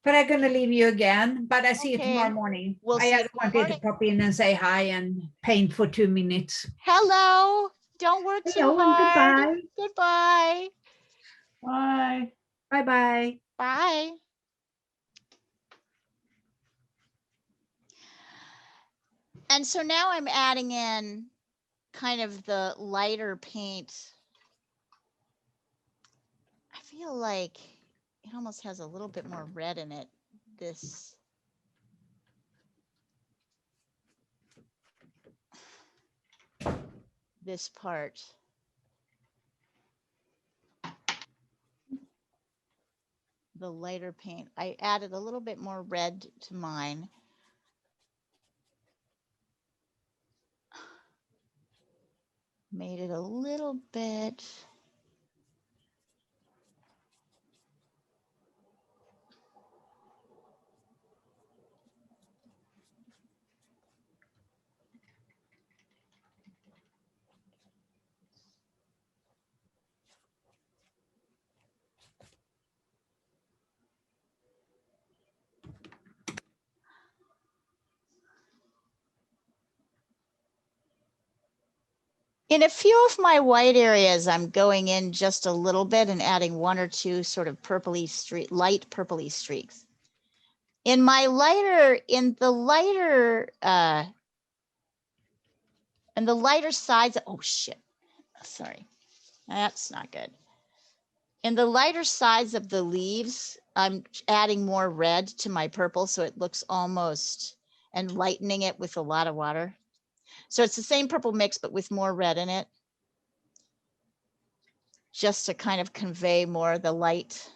But I'm going to leave you again, but I see you tomorrow morning. I just wanted to pop in and say hi and paint for 2 minutes. Hello. Don't work too hard. And Goodbye. Bye. Bye-bye. Bye. And so now I'm adding in kind of the lighter paint. I feel like it almost has a little bit more red in it. This part. The lighter paint. I added a little bit more red to mine. Made it a little bit. In a few of my white areas, I'm going in just a little bit and adding 1 or 2 sort of light purpley streaks. In the lighter sides, oh shit, sorry, that's not good. In the lighter sides of the leaves, I'm adding more red to my purple so it looks almost, and lightening it with a lot of water. So it's the same purple mix, but with more red in it, just to kind of convey more of the light.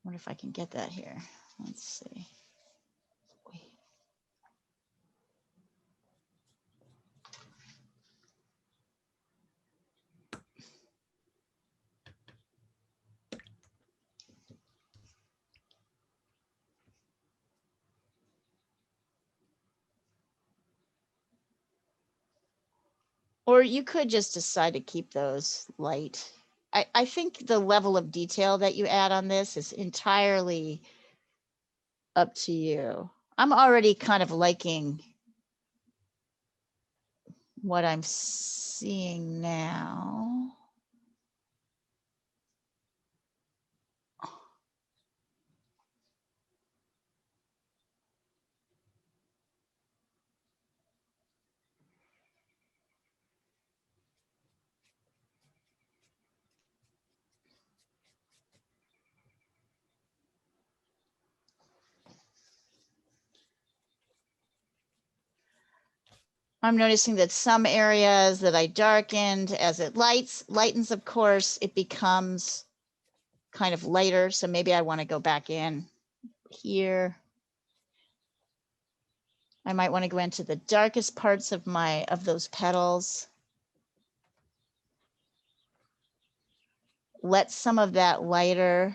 Wonder if I can get that here. Let's see. Wait. Or you could just decide to keep those light. I think the level of detail that you add on this is entirely up to you. I'm already kind of liking what I'm seeing now. I'm noticing that some areas that I darkened, as it lightens, of course, it becomes kind of lighter. So maybe I want to go back in here. I might want to go into the darkest parts of those petals. Let some of that lighter.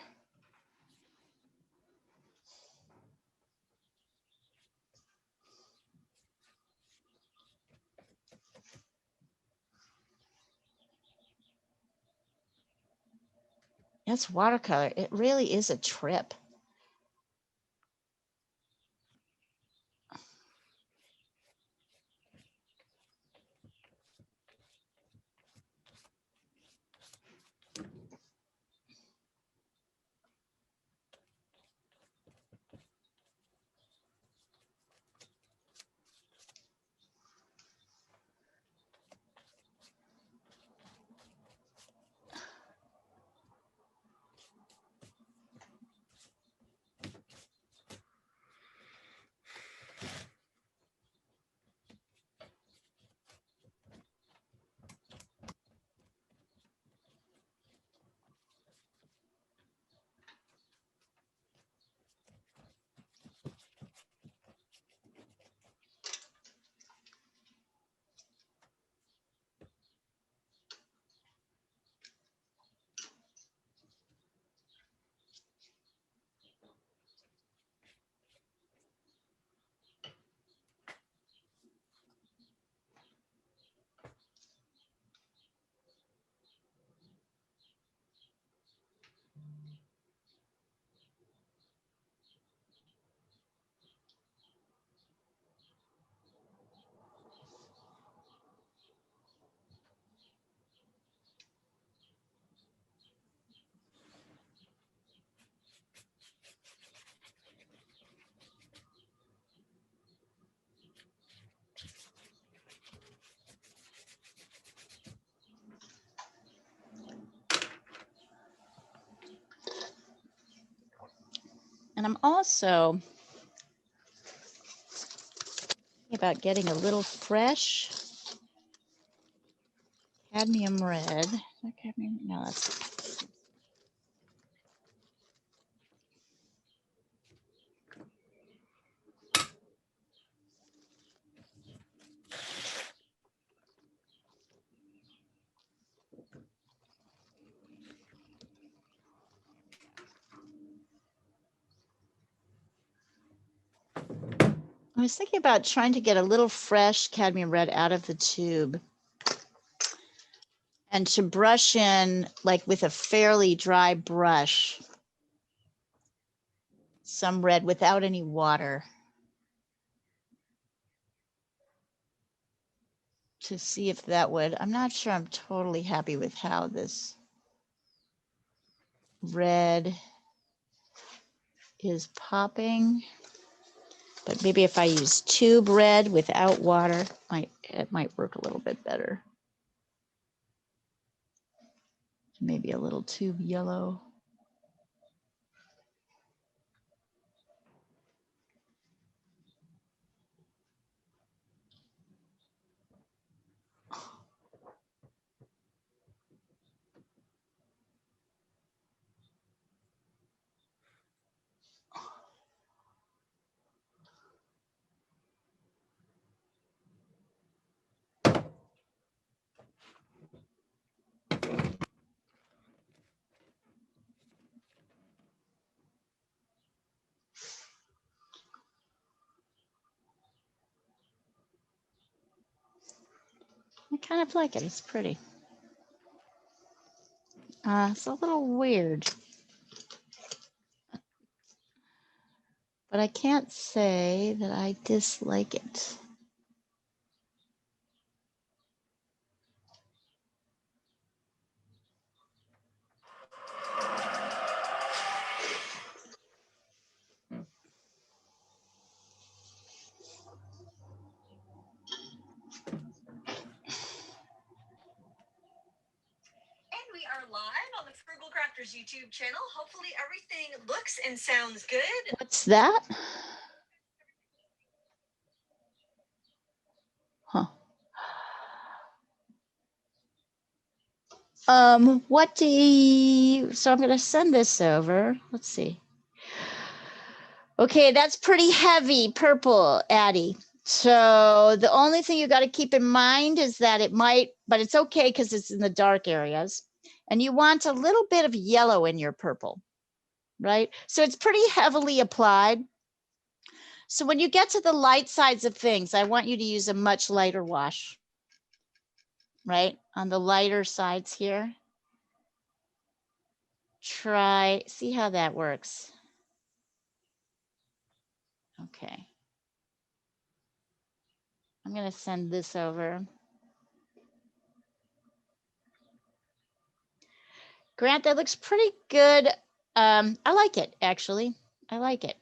It's watercolor. It really is a trip. And I'm also thinking about getting a little fresh cadmium red. Cadmium, no, that's I was thinking about trying to get a little fresh cadmium red out of the tube and to brush in like with a fairly dry brush, some red without any water to see if that would, I'm not sure I'm totally happy with how this red is popping. But maybe if I use tube red without water, it might work a little bit better. Maybe a little tube yellow. I kind of like it. It's pretty. It's a little weird, but I can't say that I dislike it. We are live on the Frugal Crafters YouTube channel. Hopefully everything looks and sounds good. What's that? Huh. What do you, so I'm going to send this over. Let's see. Okay, that's pretty heavy purple, Addie. So the only thing you got to keep in mind is that it might, but it's okay because it's in the dark areas. And you want a little bit of yellow in your purple, right? So it's pretty heavily applied. So when you get to the light sides of things, I want you to use a much lighter wash, right? On the lighter sides here. Try, see how that works. Okay. I'm going to send this over. Grant, that looks pretty good. I like it, actually. I like it.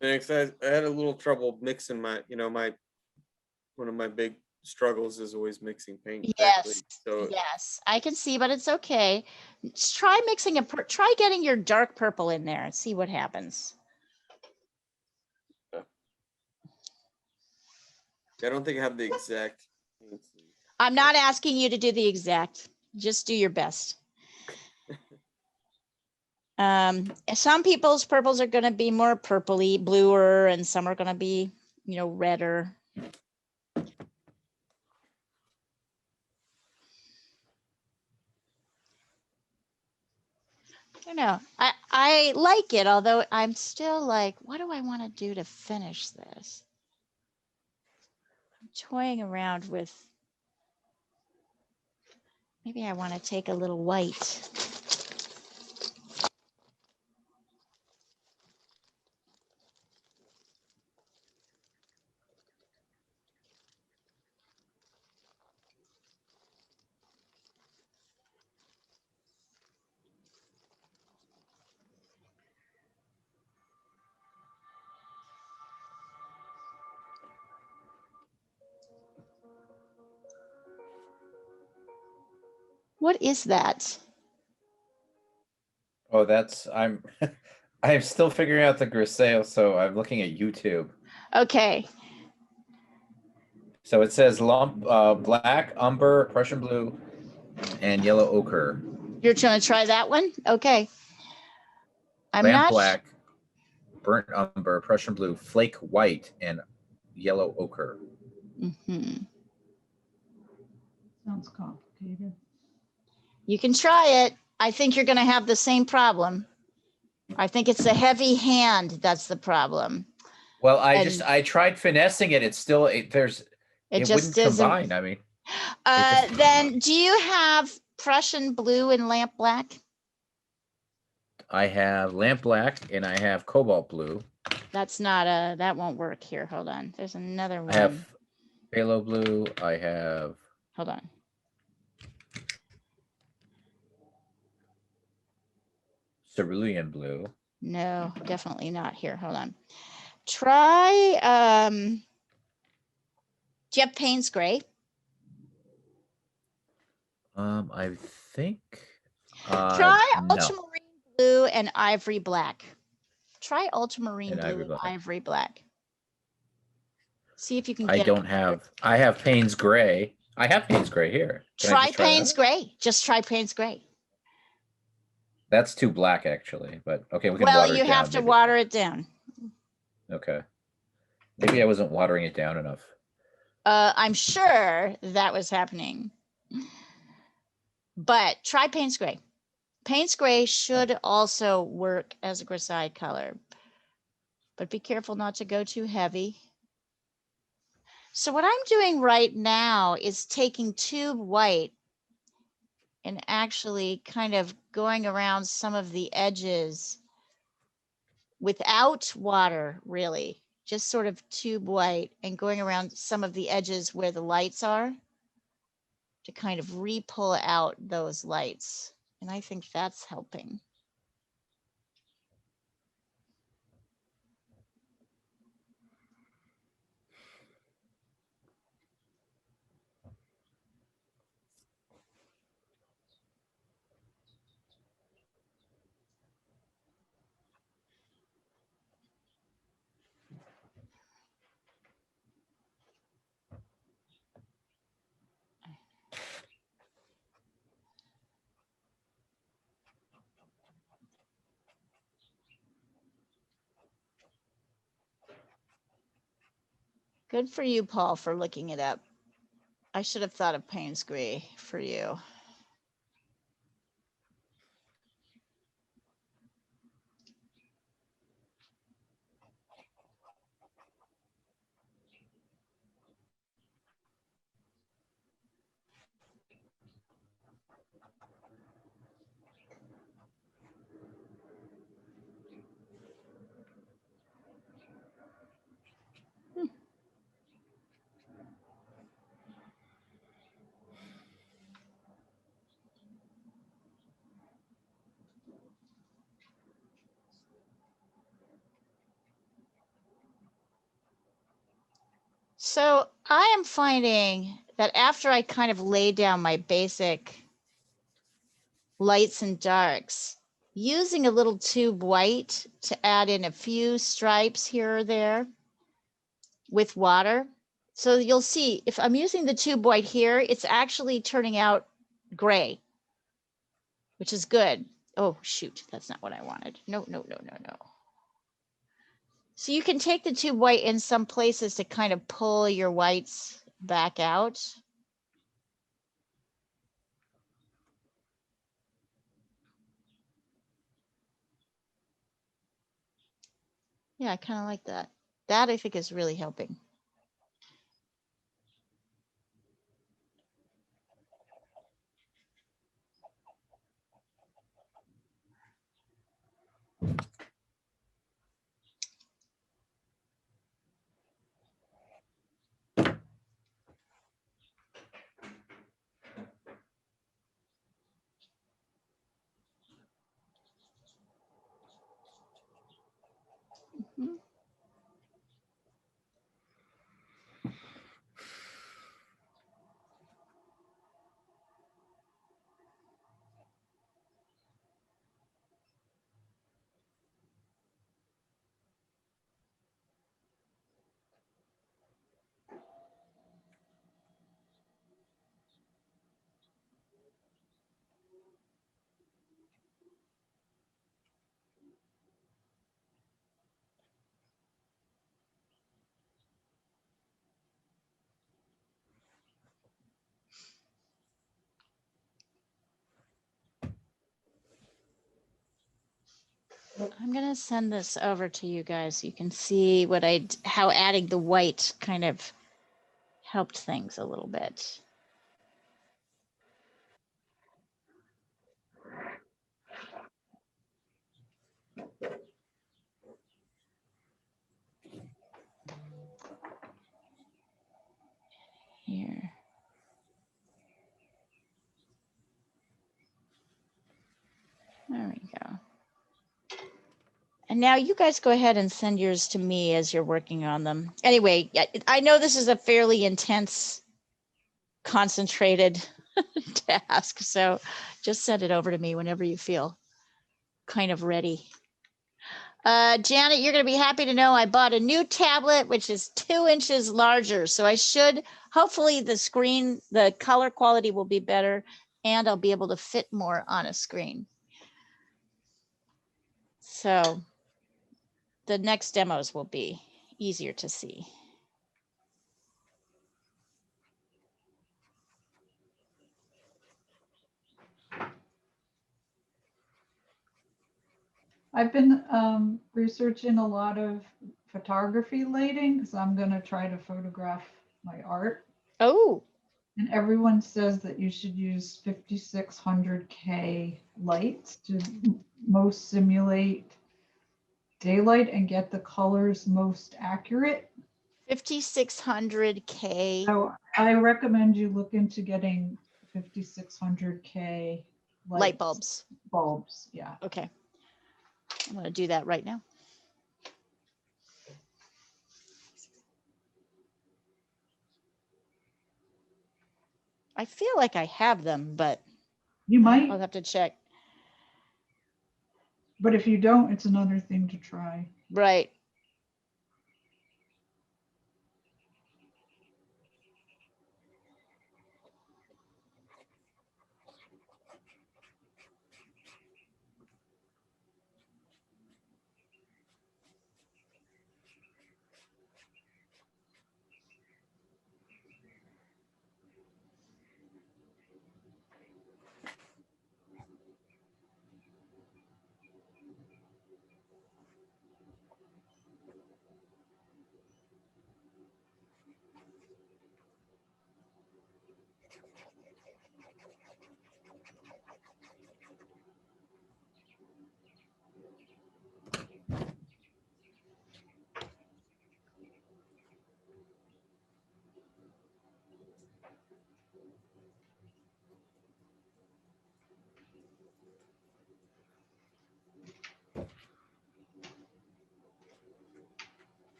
Thanks. I had a little trouble mixing my, one of my big struggles is always mixing paint correctly. Yes, So yes, I can see, but it's okay. Just try mixing try getting your dark purple in there and see what happens. I don't think I have the exact. I'm not asking you to do the exact, just do your best. Some people's purples are going to be more purpley, bluer, and some are going to be, redder. I like it, although I'm still like, what do I want to do to finish this? I'm toying around with, maybe I want to take a little white. What is that? Oh, that's I am still figuring out the grisaille, so I'm looking at YouTube. Okay. So it says lump, black, umber, Prussian blue, and yellow ochre. You're trying to try that one? Okay. I'm Lamp not black, burnt umber, Prussian blue, flake white, and yellow ochre. Mm-hmm. Sounds complicated. You can try it. I think you're going to have the same problem. I think it's the heavy hand that's the problem. Well, I tried finessing it. It's still it just wouldn't combine. I mean, then do you have Prussian blue and lamp black? I have lamp black and I have cobalt blue. That's not that won't work here. Hold on. There's another one. I have phthalo blue. I have. Hold on. Cerulean blue. No, definitely not here. Hold on. Try, do you have Payne's gray? I think. Try no. ultramarine blue and ivory black. Try ultramarine blue and ivory black. See if you can get. I have Payne's gray. I have Payne's gray here. Try Payne's gray. Just try Payne's gray. That's too black, actually. But okay, we can water it down. Well, you have to water it down. Okay. Maybe I wasn't watering it down enough. I'm sure that was happening. But try Payne's gray. Payne's gray should also work as a grisaille color. But be careful not to go too heavy. So what I'm doing right now is taking tube white and actually kind of going around some of the edges without water, really, just sort of tube white and going around some of the edges where the lights are to kind of re-pull out those lights. And I think that's helping. Good for you, Paul, for looking it up. I should have thought of Payne's gray for you. So I am finding that after I kind of lay down my basic lights and darks, using a little tube white to add in a few stripes here or there with water. So you'll see if I'm using the tube white here, it's actually turning out gray, which is good. Oh, shoot, that's not what I wanted. No. So you can take the tube white in some places to kind of pull your whites back out. Yeah, I kind of like that. That I think is really helping. Mhm. I'm gonna send this over to you guys so you can see what how adding the white kind of helped things a little bit. Here. There we go. And now you guys go ahead and send yours to me as you're working on them. Anyway, I know this is a fairly intense, concentrated task, so just send it over to me whenever you feel kind of ready. Janet, you're going to be happy to know I bought a new tablet, which is 2 inches larger. So I should, hopefully the screen, the color quality will be better and I'll be able to fit more on a screen. So the next demos will be easier to see. I've been researching a lot of photography lately because I'm going to try to photograph my art. Oh. And everyone says that you should use 5600K lights to most simulate daylight and get the colors most accurate. 5600K. So I recommend you look into getting 5600K light bulbs. Bulbs, yeah. Okay. I'm going to do that right now. I feel like I have them, but you might. I'll have to check. But if you don't, it's another thing to try. Right.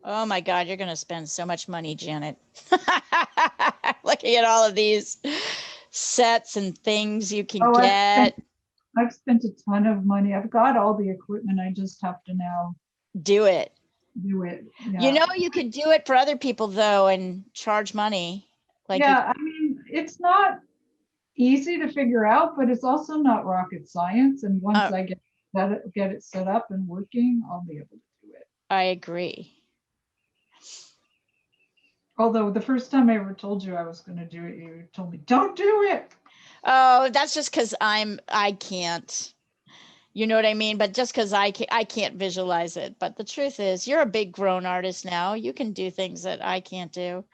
Oh my God, you're going to spend so much money, Janet. Looking at all of these sets and things you can get. I've spent a ton of money. I've got all the equipment. I just have to now do it. Yeah. You know, you could do it for other people though and charge money. Like yeah, I mean, it's not easy to figure out, but it's also not rocket science. And once I get it set up and working, I'll be able to do it. I agree. Although the first time I ever told you I was going to do it, you told me, don't do it. Oh, that's just because I can't. You know what I mean? But just because I can't visualize it. But the truth is, you're a big grown artist now. You can do things that I can't do.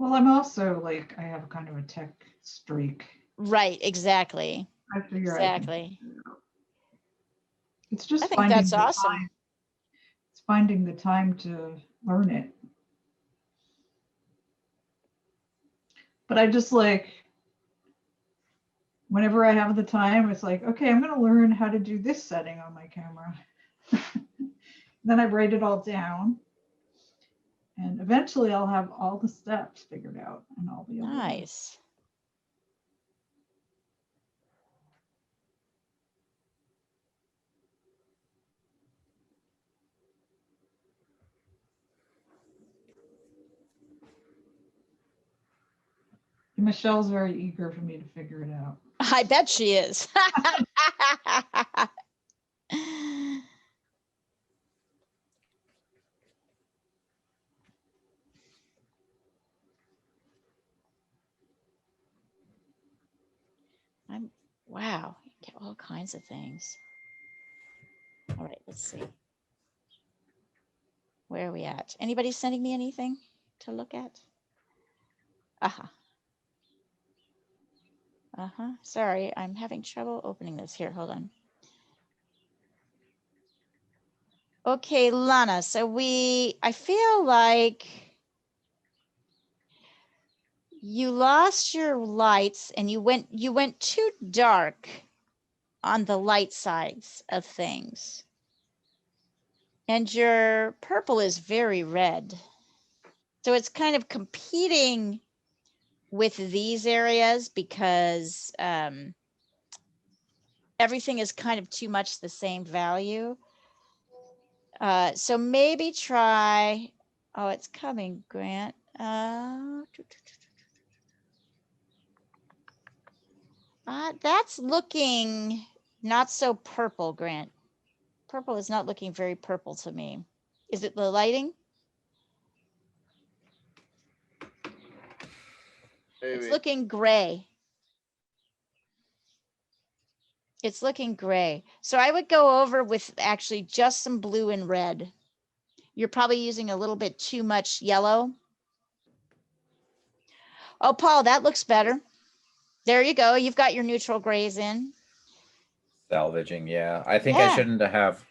Well, I'm also like, I have kind of a tech streak. Right, exactly. I figure exactly. It's just I think that's awesome. Time. It's finding the time to learn it. But I just like, whenever I have the time, it's like, okay, I'm going to learn how to do this setting on my camera. Then I write it all down. And eventually I'll have all the steps figured out and I'll be able nice. Michelle's very eager for me to figure it out. I bet she is. Wow, you get all kinds of things. All right, let's see. Where are we at? Anybody sending me anything to look at? Aha. Sorry, I'm having trouble opening this. Here, hold on. Okay, Lana, so I feel like you lost your lights and you went too dark on the light sides of things. And your purple is very red. So it's kind of competing with these areas because everything is kind of too much the same value. So maybe try, oh, it's coming, Grant. That's looking not so purple, Grant. Purple is not looking very purple to me. Is it the lighting? Maybe. It's looking gray. It's looking gray. So I would go over with actually just some blue and red. You're probably using a little bit too much yellow. Oh, Paul, that looks better. There you go. You've got your neutral grays in. Salvaging, yeah. I think Yeah. I shouldn't have.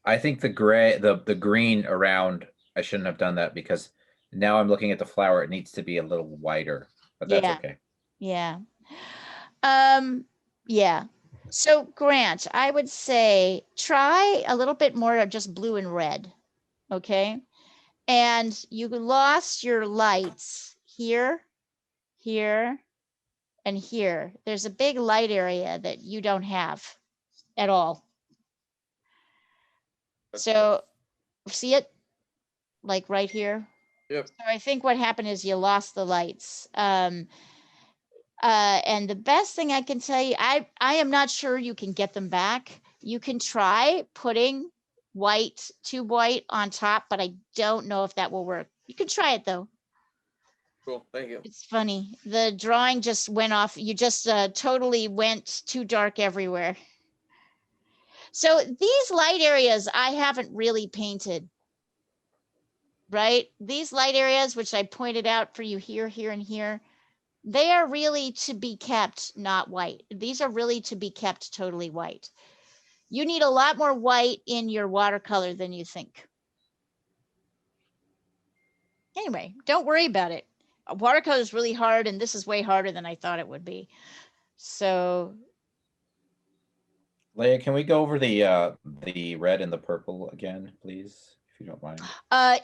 I think the gray, the green around, I shouldn't have done that because now I'm looking at the flower. It needs to be a little whiter, but that's Yeah. okay. Yeah. Yeah. So Grant, I would say try a little bit more of just blue and red. Okay. And you lost your lights here, here, and here. There's a big light area that you don't have at all. So see it like right here? Yep. So I think what happened is you lost the lights. And the best thing I can tell you, I am not sure you can get them back. You can try putting tube white on top, but I don't know if that will work. You can try it though. Cool, thank you. It's funny. The drawing just went off. You just totally went too dark everywhere. So these light areas I haven't really painted, right? These light areas, which I pointed out for you here, here, and here, they are really to be kept not white. These are really to be kept totally white. You need a lot more white in your watercolor than you think. Anyway, don't worry about it. Watercolor is really hard, and this is way harder than I thought it would be. So Leia, can we go over the red and the purple again, please, if you don't mind?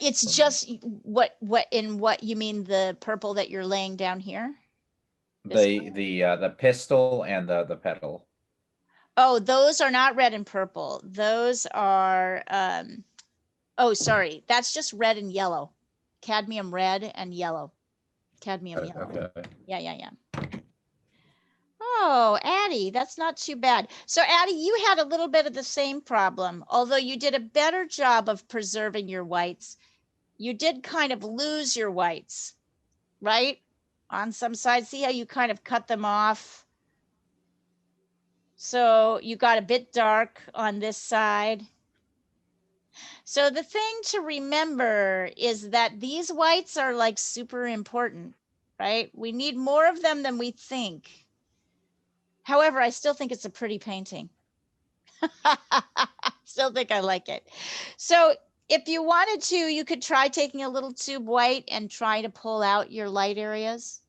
it's just what you mean, the purple that you're laying down here? The pistil and the petal. Oh, those are not red and purple. Those are oh, sorry. That's just red and yellow. Cadmium red and yellow. Cadmium yellow. Okay. Yeah. Oh, Addie, that's not too bad. So Addie, you had a little bit of the same problem, although you did a better job of preserving your whites. You did kind of lose your whites, right? On some sides, see how you kind of cut them off? So you got a bit dark on this side. So the thing to remember is that these whites are like super important, right? We need more of them than we think. However, I still think it's a pretty painting. Still think I like it. So if you wanted to, you could try taking a little tube white and try to pull out your light areas.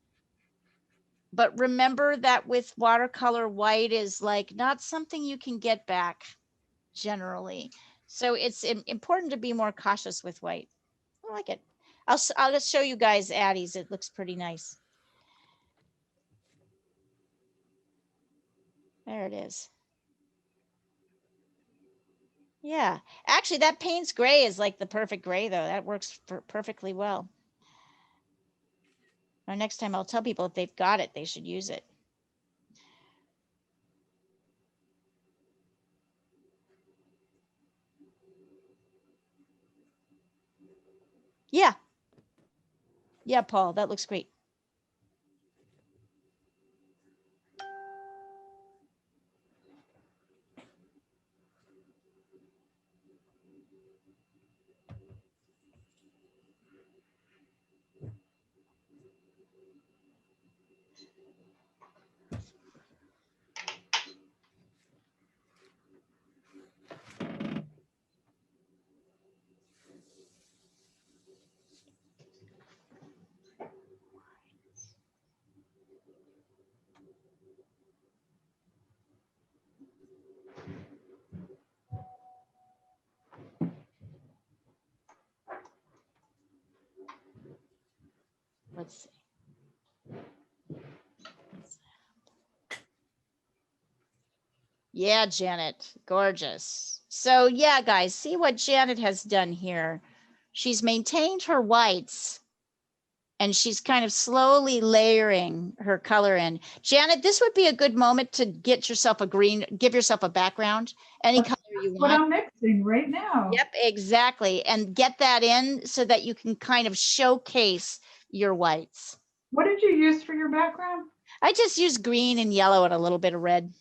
But remember that with watercolor, white is like not something you can get back generally. So it's important to be more cautious with white. I like it. I'll just show you guys Addie's. It looks pretty nice. There it is. Yeah, actually that Payne's gray is like the perfect gray though. That works perfectly well. Now, next time I'll tell people if they've got it, they should use it. Yeah. Yeah, Paul, that looks great. Let's see. Yeah, Janet, gorgeous. So yeah, guys, see what Janet has done here. She's maintained her whites and she's kind of slowly layering her color in. Janet, this would be a good moment to get yourself a green, give yourself a background, any color you What want. I'm mixing right now. Yep, exactly. And get that in so that you can kind of showcase your whites. What did you use for your background? I just use green and yellow and a little bit of red.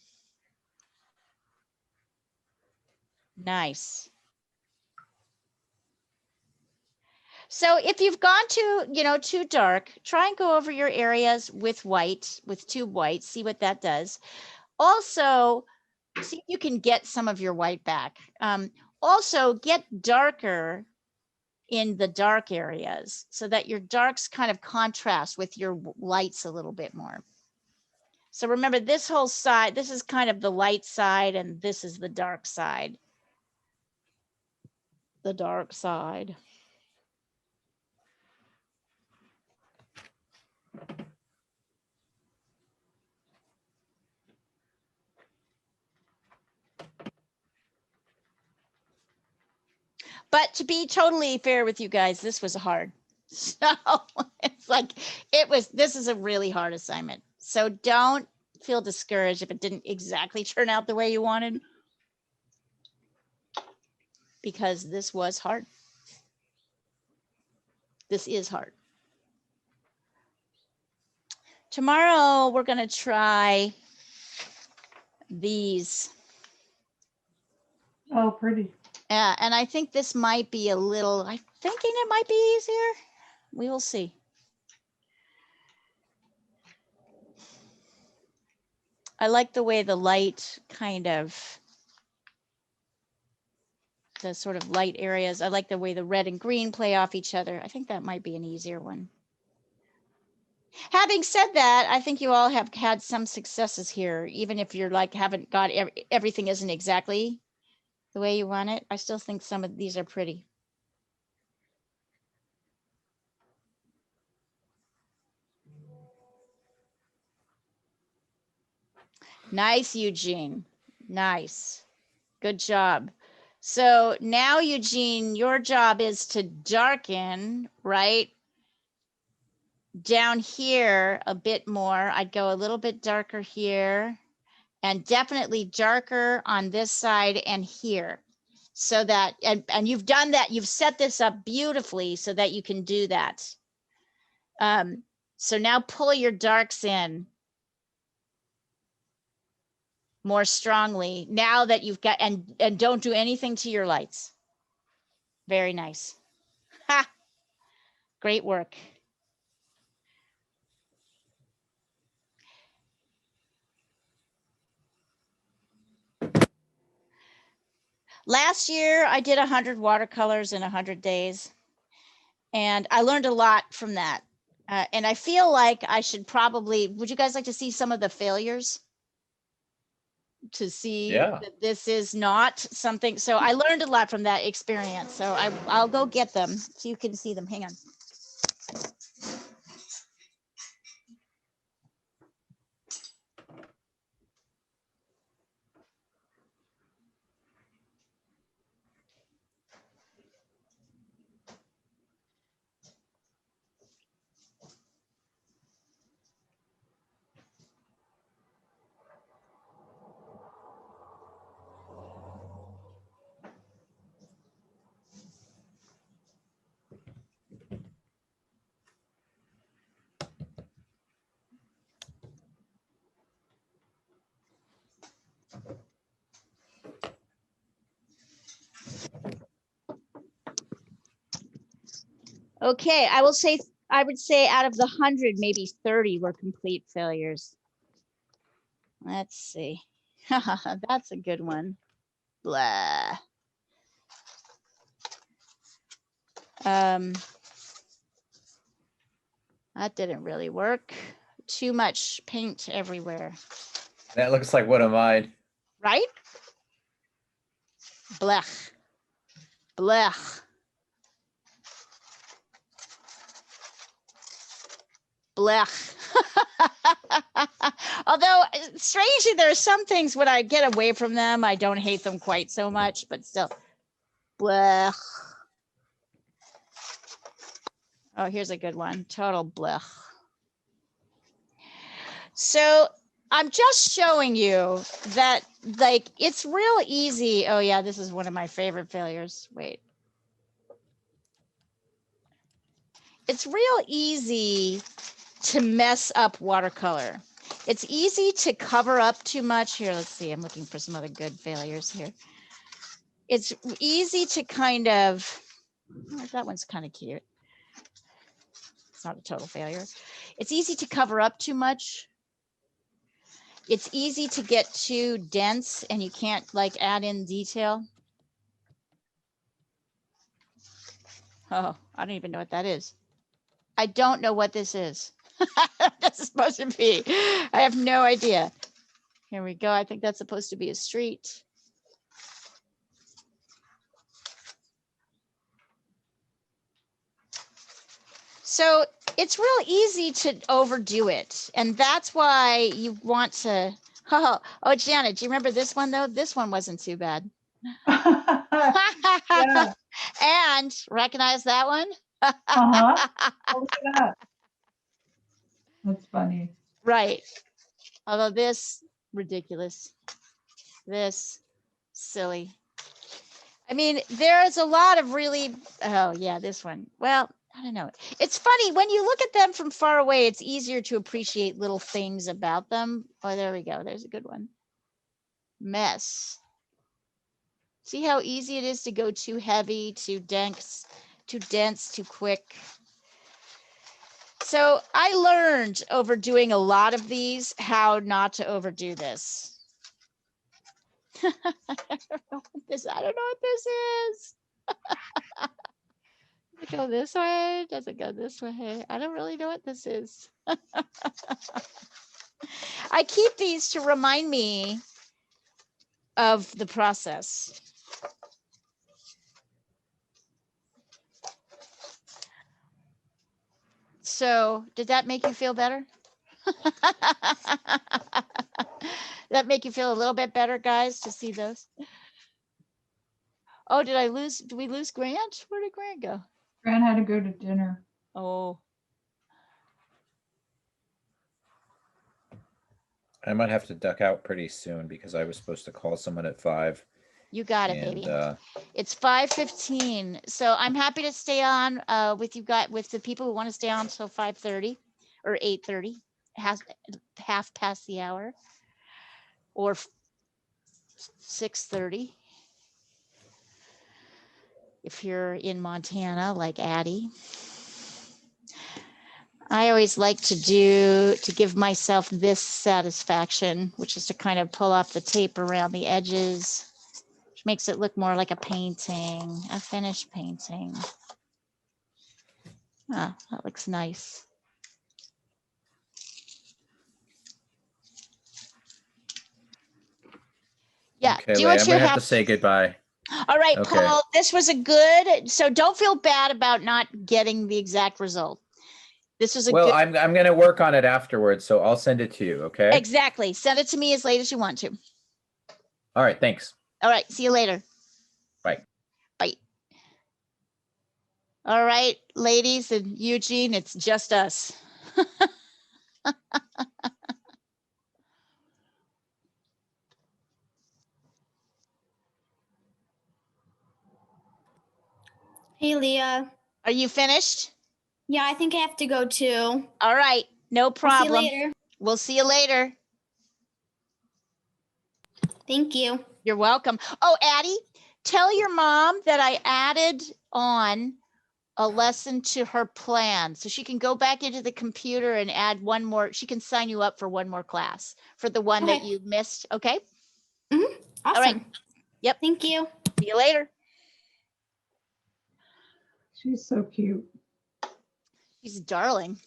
Nice. So if you've gone too dark, try and go over your areas with white, with tube white, see what that does. Also, see if you can get some of your white back. Also, get darker in the dark areas so that your darks kind of contrast with your lights a little bit more. So remember, this whole side, this is kind of the light side and this is the dark side. The dark side. But to be totally fair with you guys, this was hard. So it's like, this is a really hard assignment. So don't feel discouraged if it didn't exactly turn out the way you wanted, because this was hard. This is hard. Tomorrow, we're going to try these. Oh, pretty. Yeah, and I think this might be a little, I'm thinking it might be easier. We will see. I like the way the light kind of, the sort of light areas. I like the way the red and green play off each other. I think that might be an easier one. Having said that, I think you all have had some successes here, even if you're like, haven't got everything isn't exactly the way you want it. I still think some of these are pretty. Nice, Eugene. Nice. Good job. So now, Eugene, your job is to darken, right? Down here a bit more. I'd go a little bit darker here and definitely darker on this side and here. So that, and you've done that, you've set this up beautifully so that you can do that. So now pull your darks in more strongly now that you've got, and don't do anything to your lights. Very nice. Ha! Great work. Last year, I did 100 watercolors in 100 days, and I learned a lot from that. And I feel like I should probably, would you guys like to see some of the failures? To see that this is not something, so I learned a lot from that experience. So I'll go get them so you can see them. Hang on. Okay, I would say out of the 100, maybe 30 were complete failures. Let's see. That's a good one. Blah. That didn't really work. Too much paint everywhere. That looks like one of mine. Right? Blech. Blech. blech. Although strangely, there are some things when I get away from them, I don't hate them quite so much, but still, blech. Oh, here's a good one. Total blech. So I'm just showing you that, like, it's real easy. Oh yeah, this is one of my favorite failures. Wait. It's real easy to mess up watercolor. It's easy to cover up too much. Here, let's see. I'm looking for some other good failures here. It's easy to kind of, oh, that one's kind of cute. It's not a total failure. It's easy to cover up too much. It's easy to get too dense and you can't like add in detail. Oh, I don't even know what that is. I don't know what this is. That's supposed to be. I have no idea. Here we go. I think that's supposed to be a street. So it's real easy to overdo it. And that's why you want to, oh, Janet, do you remember this one though? This one wasn't too bad. Yeah. And recognize that one? Oh, look at that. That's funny. Right. Although this, ridiculous. This, silly. I mean, there's a lot of really, oh yeah, this one. Well, I don't know. It's funny when you look at them from far away, it's easier to appreciate little things about them. Oh, there we go. There's a good one. Mess. See how easy it is to go too heavy, too dense, too quick. So I learned over doing a lot of these how not to overdo this. I don't know what this is. Does it go this way? Does it go this way? I don't really know what this is. I keep these to remind me of the process. So did that make you feel better? That make you feel a little bit better, guys, to see those? Oh, did we lose Grant? Where did Grant go? Grant had to go to dinner. Oh. I might have to duck out pretty soon because I was supposed to call someone at 5. You got it, baby. It's 5:15. So I'm happy to stay on with you guys, with the people who want to stay on till 5:30 or 8:30, half past the hour, or 6:30. If you're in Montana, like Addie. I always like to give myself this satisfaction, which is to kind of pull off the tape around the edges, which makes it look more like a painting, a finished painting. Ah, that looks nice. Yeah, Okay, do Leigh, what I'm you gonna have have to say goodbye. All right, Okay. Paul, this was a good, so don't feel bad about not getting the exact result. This was a Well, good. I'm gonna work on it afterwards, so I'll send it to you, okay? Exactly. Send it to me as late as you want to. All right, thanks. All right, see you later. Bye. Bye. All right, ladies and Eugene, it's just us. Hey, Leah. Are you finished? Yeah, I think I have to go too. All right, no problem. I'll see you later. We'll see you later. Thank you. You're welcome. Oh, Addie, tell your mom that I added on a lesson to her plan. So she can go back into the computer and add one more. She can sign you up for one more class for the one that you missed. Okay. Mm-hmm. Awesome. All right. Yep. Thank you. See you later. She's so cute. She's darling.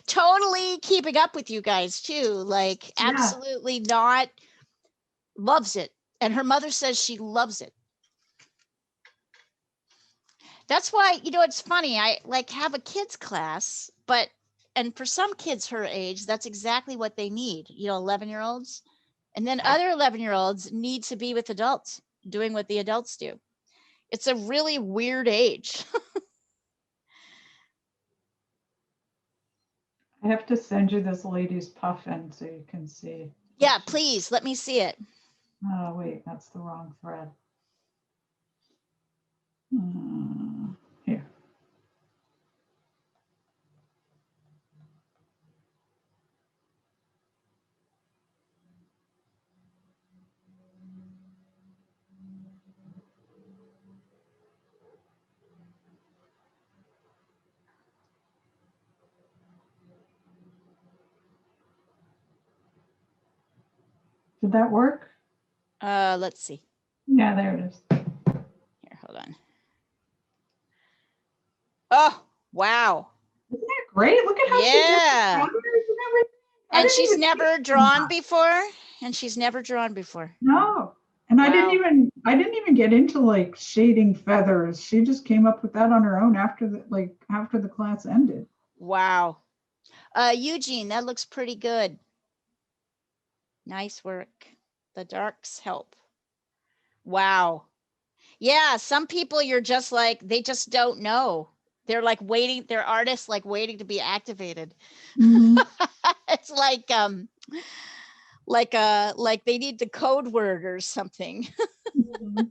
Totally keeping up with you guys too. Like absolutely not, loves it. And her mother says she loves it. That's why, you know, it's funny. I like have a kids class, and for some kids her age, that's exactly what they need, you know, 11-year-olds. And then other 11-year-olds need to be with adults doing what the adults do. It's a really weird age. I have to send you this lady's puffin so you can see. Yeah, please let me see it. Oh, wait, that's the wrong thread. Here. Did that work? Let's see. Yeah, there it is. Here, hold on. Oh, wow. Isn't that great? Look at how she did the colors and everything. And she's never drawn before. And she's never drawn before. No. And Wow. I didn't even get into like shading feathers. She just came up with that on her own after the class ended. Wow. Eugene, that looks pretty good. Nice work. The darks help. Wow. Yeah, some people you're just like, they just don't know. They're like waiting, they're artists like waiting to be activated. Mm-hmm. It's like they need the code word or something. Mm-hmm.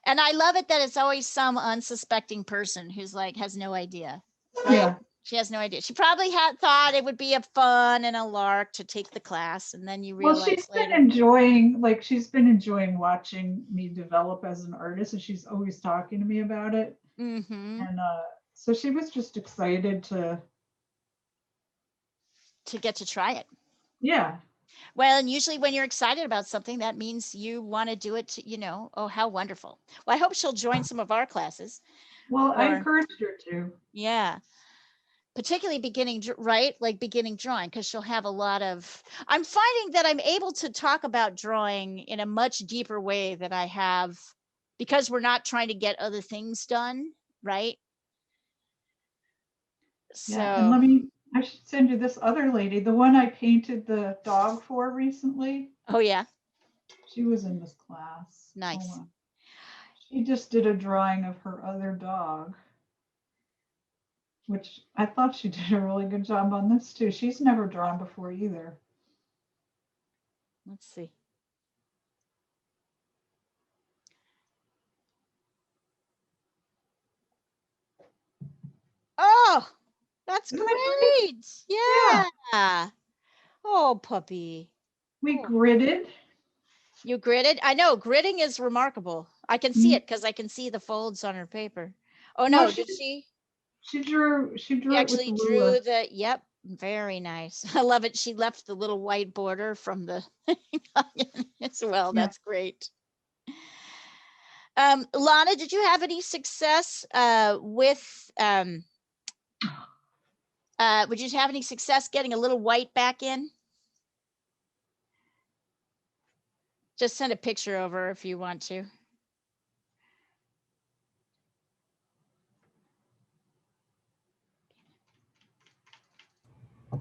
And I love it that it's always some unsuspecting person who's like has no idea. Right? Yeah. She has no idea. She probably had thought it would be a fun and a lark to take the class, and then you realize Well, she's later. been enjoying watching me develop as an artist, and she's always talking to me about it. Mm-hmm. And so she was just excited to get to try it. Yeah. Well, and usually when you're excited about something, that means you want to do it, you know, oh, how wonderful. Well, I hope she'll join some of our classes. Well, I encouraged her to. Yeah. Particularly beginning, right? Like beginning drawing, because she'll have a lot of, I'm finding that I'm able to talk about drawing in a much deeper way than I have, because we're not trying to get other things done, right? So. Yeah, and I should send you this other lady, the one I painted the dog for recently. Oh, yeah. She was in this class. Nice. She just did a drawing of her other dog, which I thought she did a really good job on this too. She's never drawn before either. Let's see. Oh, that's great. Yeah. Oh, puppy. We gridded. You gridded? I know gridding is remarkable. I can see it because I can see the folds on her paper. Oh no, did she? She drew Actually it with the drew ruler. yep, very nice. I love it. She left the little white border from the as well. Yeah. That's great. Lana, did you have any success with would you have any success getting a little white back in? Just send a picture over if you want to.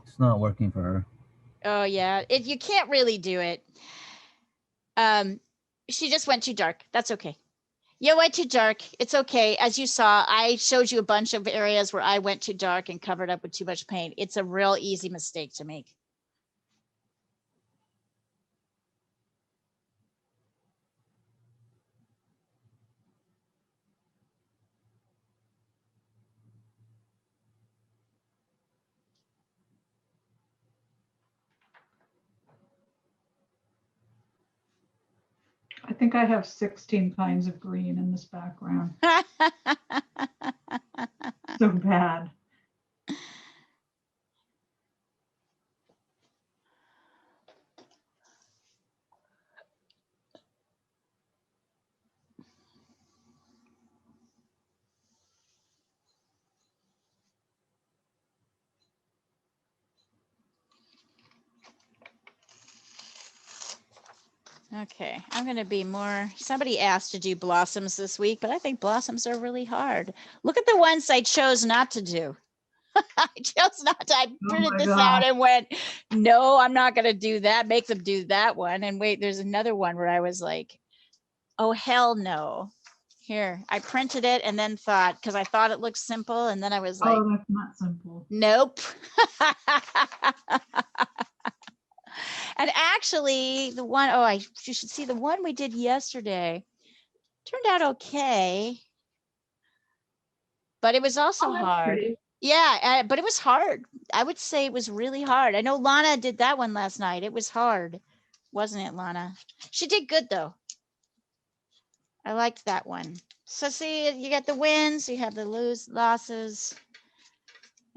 It's not working for her. Oh yeah, you can't really do it. She just went too dark. That's okay. You went too dark. It's okay. As you saw, I showed you a bunch of areas where I went too dark and covered up with too much paint. It's a real easy mistake to make. I think I have 16 kinds of green in this background. So bad. Okay, I'm gonna be more, somebody asked to do blossoms this week, but I think blossoms are really hard. Look at the ones I chose not to do. I chose not to, I printed my this gosh. out and went, no, I'm not gonna do that, make them do that one. And wait, there's another one where I was like, oh, hell no. Here, I printed it and then thought, because I thought it looked simple, and then I was like, Oh, that's not simple. nope. And actually, the one, oh, you should see the one we did yesterday. Turned out okay, but it was also Oh, that's hard. pretty. Yeah, but it was hard. I would say it was really hard. I know Lana did that one last night. It was hard, wasn't it, Lana? She did good though. I liked that one. So see, you got the wins, you have the losses.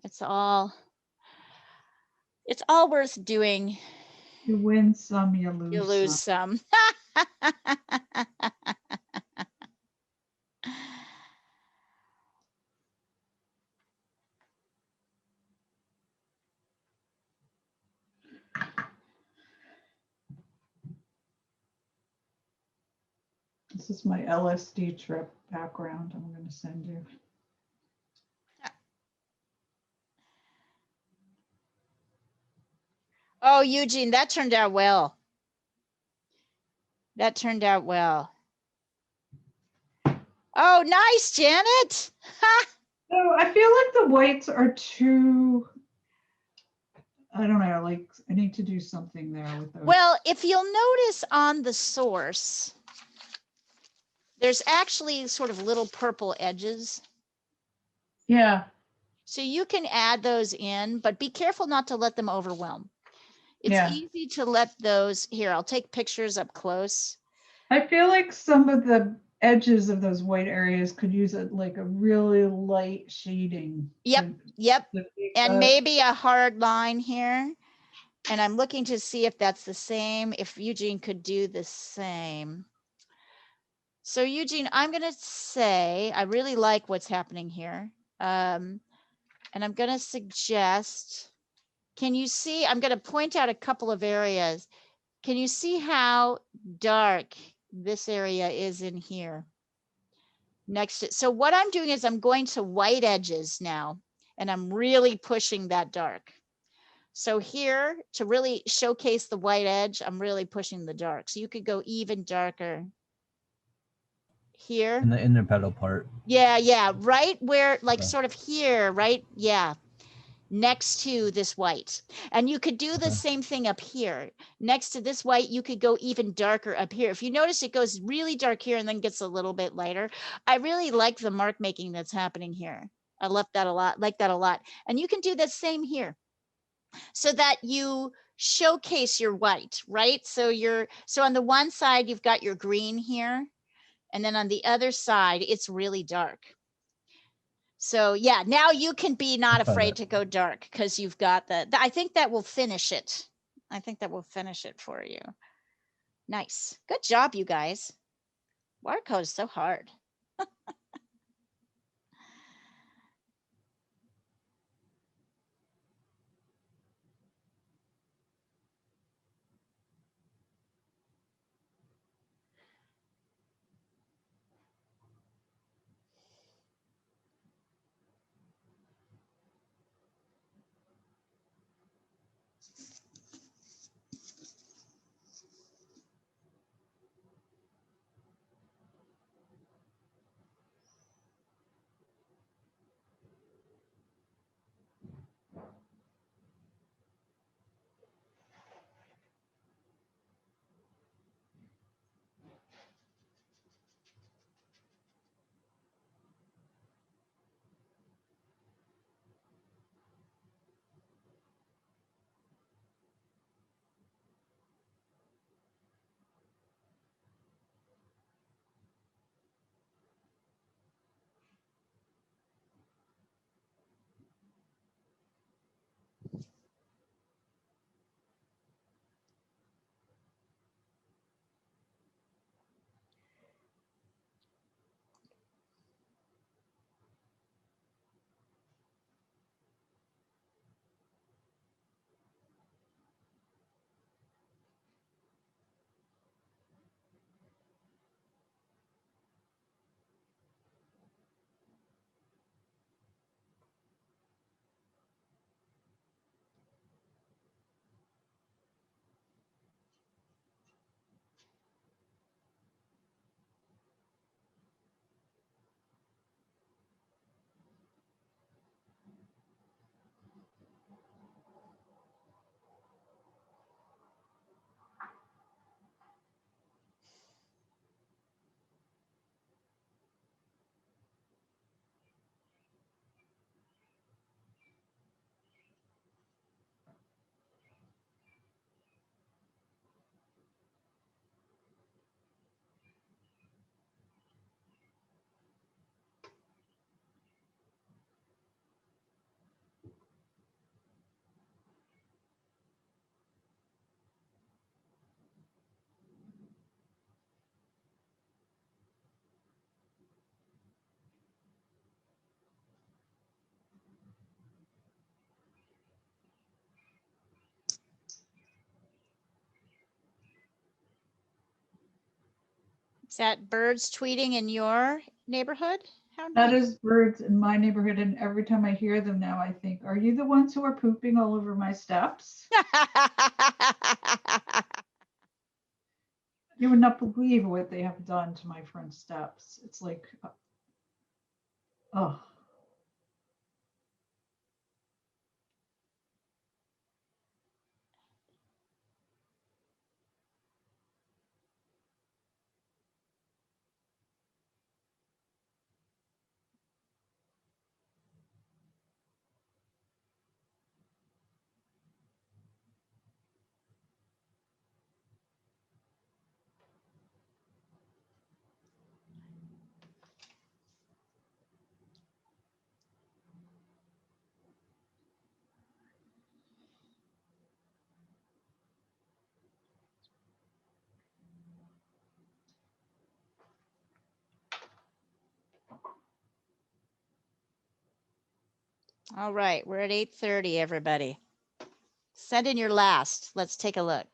It's all worth doing. You win some, you You lose lose some. some. This is my LSD trip background I'm going to send you. Oh, Eugene, that turned out well. That turned out well. Oh, nice, Janet. So I feel like the whites are too, I don't know, like I need to do something there with those. Well, if you'll notice on the source, there's actually sort of little purple edges. Yeah. So you can add those in, but be careful not to let them overwhelm. It's easy to let those, here, I'll take pictures up close. I feel like some of the edges of those white areas could use like a really light shading. Yep. And maybe a hard line here. And I'm looking to see if that's the same, if Eugene could do the same. So Eugene, I'm gonna say, I really like what's happening here. And I'm gonna suggest, can you see, I'm gonna point out a couple of areas. Can you see how dark this area is in here? Next to, so what I'm doing is I'm going to white edges now, and I'm really pushing that dark. So here, to really showcase the white edge, I'm really pushing the dark. So you could go even darker here. In the inner petal part. Yeah, right where, like sort of here, right? Yeah, next to this white. And you could do the same thing up here. Next to this white, you could go even darker up here. If you notice, it goes really dark here and then gets a little bit lighter. I really like the mark making that's happening here. I love that a lot, like that a lot. And you can do the same here so that you showcase your white, right? So so on the one side, you've got your green here. And then on the other side, it's really dark. So yeah, now you can be not afraid to go dark because you've got I think that will finish it. I think that will finish it for you. Nice. Good job, you guys. Watercolor is so hard. Is that birds tweeting in your neighborhood? How That nice. is birds in my neighborhood, and every time I hear them now, I think, are you the ones who are pooping all over my steps? You would not believe what they have done to my front steps. It's like, oh. All right, we're at 8:30, everybody. Send in your last. Let's take a look.